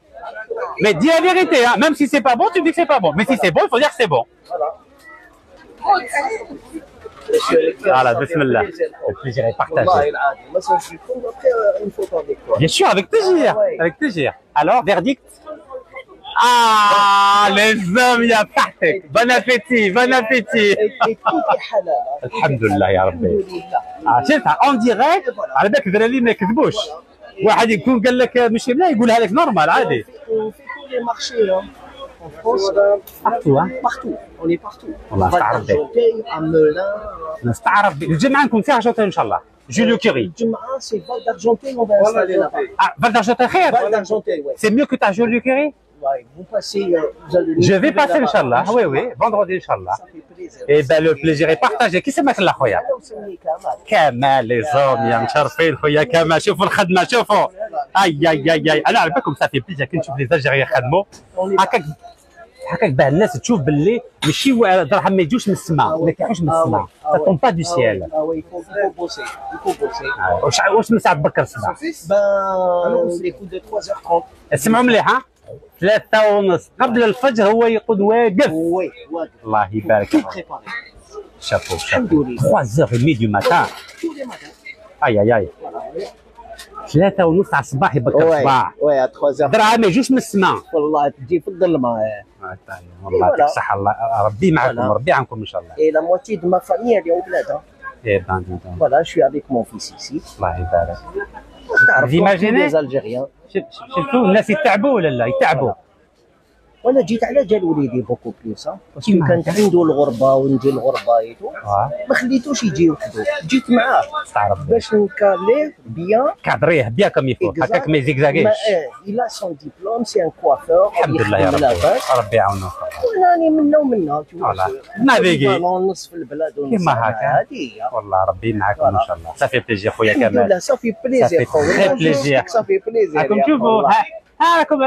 Mais dis la vérité, hein. Même si c'est pas bon, tu dis que c'est pas bon. Mais si c'est bon, il faut dire que c'est bon. Voilà, bismillah. Le plaisir est partagé. Bien sûr, avec plaisir. Avec plaisir. Alors, verdict? Ah, les hommes, il y a parfait. Bon appétit, bon appétit. Alhamdulillah, ya Rabbi. شفتها اون ديريكت على بالك الدراري ما يكذبوش واحد يكون قال لك ماشي ملا يقولها لك نورمال عادي. On est partout. والله استعرض بك. نستعرض بك. الجمعة نكون فيها أرجنتين إن شاء الله. جوليو كيري. الجمعة سي فال d'Argenteuil on va installer là-bas. Ah, Val d'Argenteuil خير. Val d'Argenteuil, ouais. C'est mieux que ta Joliou Kiri. Vous passez, vous allez. Je vais passer Inch'Allah. Oui, vendredi Inch'Allah. Et ben le plaisir est partagé. Qui c'est ما خويا؟ كمال لي زوم يا مشرفين خويا كمال. شوفوا الخدمة شوفوا. اي انا على بالكم صافي بليزير كي نشوف لي زالجيريان يخدموا هكاك باه الناس تشوف باللي ماشي دراهم ما يجوش من السماء ما يطيحوش من السماء. Ça tombe pas du ciel. واش من ساعة بكر الصباح؟ Les coups de 3h30. اسمعوا مليح ها 3:30 قبل الفجر هو يقود واقف. وي واقف. الله يبارك. شابو 3h30 du matin. اي 3:30 على الصباح يبكر الصباح. وي 3h. دراهم ما يجوش من السماء. والله تجي في الظلمه. والله يعطيك الصحة الله ربي معكم ربي عنكم إن شاء الله. Et la moitié de ma famille elle est au bled. Eh ben, voilà, je suis avec mon fils ici. الله يبارك. Vous imaginez les Algériens. شفتوا الناس يتعبوا ولا لا يتعبوا. وانا جيت على جال وليدي بوكو بلوس باسكو كانت عنده الغربه ونجي الغربه ايتو ما خليتوش يجي وحده جيت معاه باش نكاليه بيان كادريه بيان كم يفو هكاك ما يزيكزاكيش. إلا سون ديبلوم سي ان كوافور الحمد لله يا ربي ربي يعاونه. وراني منا ومنا نافيغي نصف البلاد كيما هكا والله ربي معاكم ان شاء الله. صافي بليزير خويا كمال. لا صافي بليزير خويا بليزير. صافي بليزير راكم تشوفوا راكم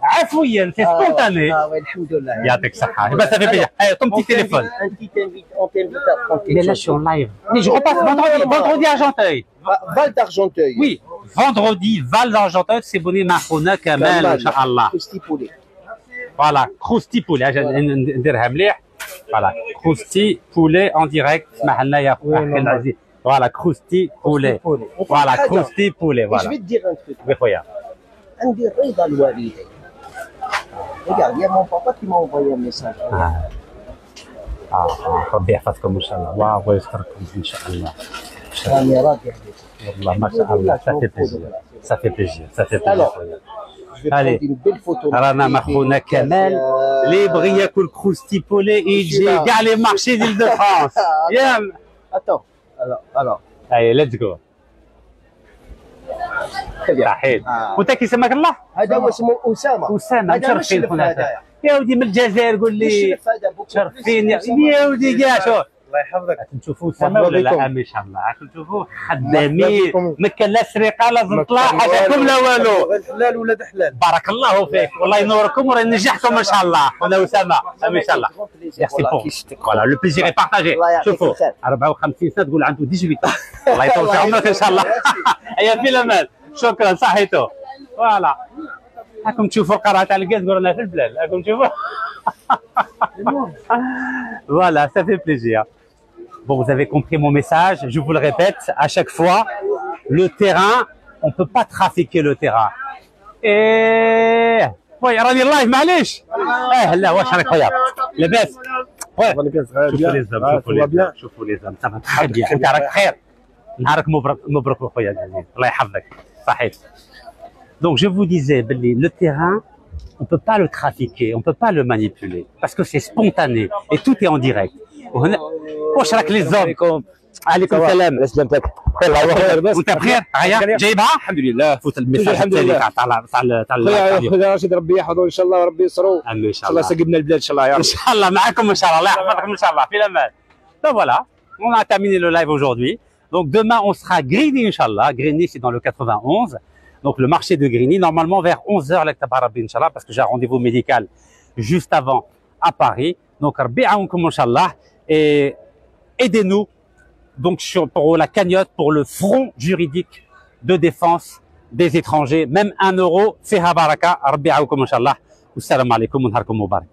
عفويا سي سبونتاني. الحمد لله يعطيك الصحة. بس صافي بليزير. طون بتي تيليفون. Mais là je suis en live. Mais je repasse vendredi Argenteuil. Val d'Argenteuil. Oui, vendredi Val d'Argenteuil تسيبوني مع خونا كمال ان شاء الله. فوالا كروستي بولي نديرها مليح. فوالا كروستي بولي اون ديريكت اسمح لنا يا اخي العزيز. فوالا كروستي بولي. فوالا كروستي بولي. فوالا. Je vais te dire un truc. Oui خويا. عندي الرضا الوالدين. Regarde, il y a mon papa qui m'a envoyé un message. ربي يحفظكم ان شاء الله. الله ويستركم ان شاء الله. راني راضي عليك. والله ما شاء الله صافي بليزير. صافي بليزير. صافي بليزير. Allez, رانا مع خونا كمال اللي يبغي ياكل كروستي بولي يجي كاع لي مارشي ديال دو فرانس. يا اتو الو اي ليتس جو. صحيح. وانت كيسماك الله؟ هذا هو اسمه اسامه. هذا مشرفين خونا يا ودي من الجزائر قول لي مشرفين يا ودي كاع شوف الله يحفظك. تشوفوا سما ولا لا؟ ان شاء الله تشوفوا خدامين ما كان لا سرقه لا زنطله حاجاكم لا والو. حلال ولاد حلال. بارك الله فيك والله ينوركم وينجحكم ان شاء الله. خونا اسامه ان شاء الله. ميرسي بور فوالا لو بليزير اي بارطاجي. شوفوا 54 سنه تقول عنده 18. الله يطول في عمرك ان شاء الله. هيا في الامان. شكرا صحيتو. فوالا راكم تشوفوا القرعه تاع الكاس تقول رانا في البلاد راكم تشوفوا. Voilà, ça fait plaisir. Bon, vous avez compris mon message. Je vous le répète à chaque fois. Le terrain, on peut pas trafiquer le terrain. Et... وي راني اللايف معليش. لا واش راك خويا؟ لاباس؟ Ouais. شوفوا les hommes, شوفوا les hommes, ça va très bien. انت راك بخير. نهارك مبروك خويا العزيز. الله يحفظك. صحيح. Donc je vous disais, le terrain, on peut pas le trafiquer, on peut pas le manipuler parce que c'est spontané et tout est en direct. واش راك les hommes. عليكم السلام. على سلامتك. وانت بخير؟ هيا جايبها؟ الحمد لله. فوت الميساج الحمد لله. تاع خويا رشيد ربي يحفظه ان شاء الله وربي يسرو. ان شاء الله. الله يسقبنا البلاد ان شاء الله يا رب. ان شاء الله معكم ان شاء الله. الله يحفظكم ان شاء الله. في الامان. Donc voilà, on a terminé le live aujourd'hui. Donc demain on sera Grigny Inch'Allah. Grigny c'est dans le 91. Donc le marché de Grigny normalement vers 11h l'Aktabarabi Inch'Allah parce que j'ai un rendez-vous médical juste avant à Paris. Donc Rabbi aounkoum Inch'Allah et aidez-nous donc pour la cagnotte, pour le front juridique de défense des étrangers, même 1 euro, fiha baraka, rabbi aoukoum inshallah, wassalamu alaikum wa naharkoum mubarak.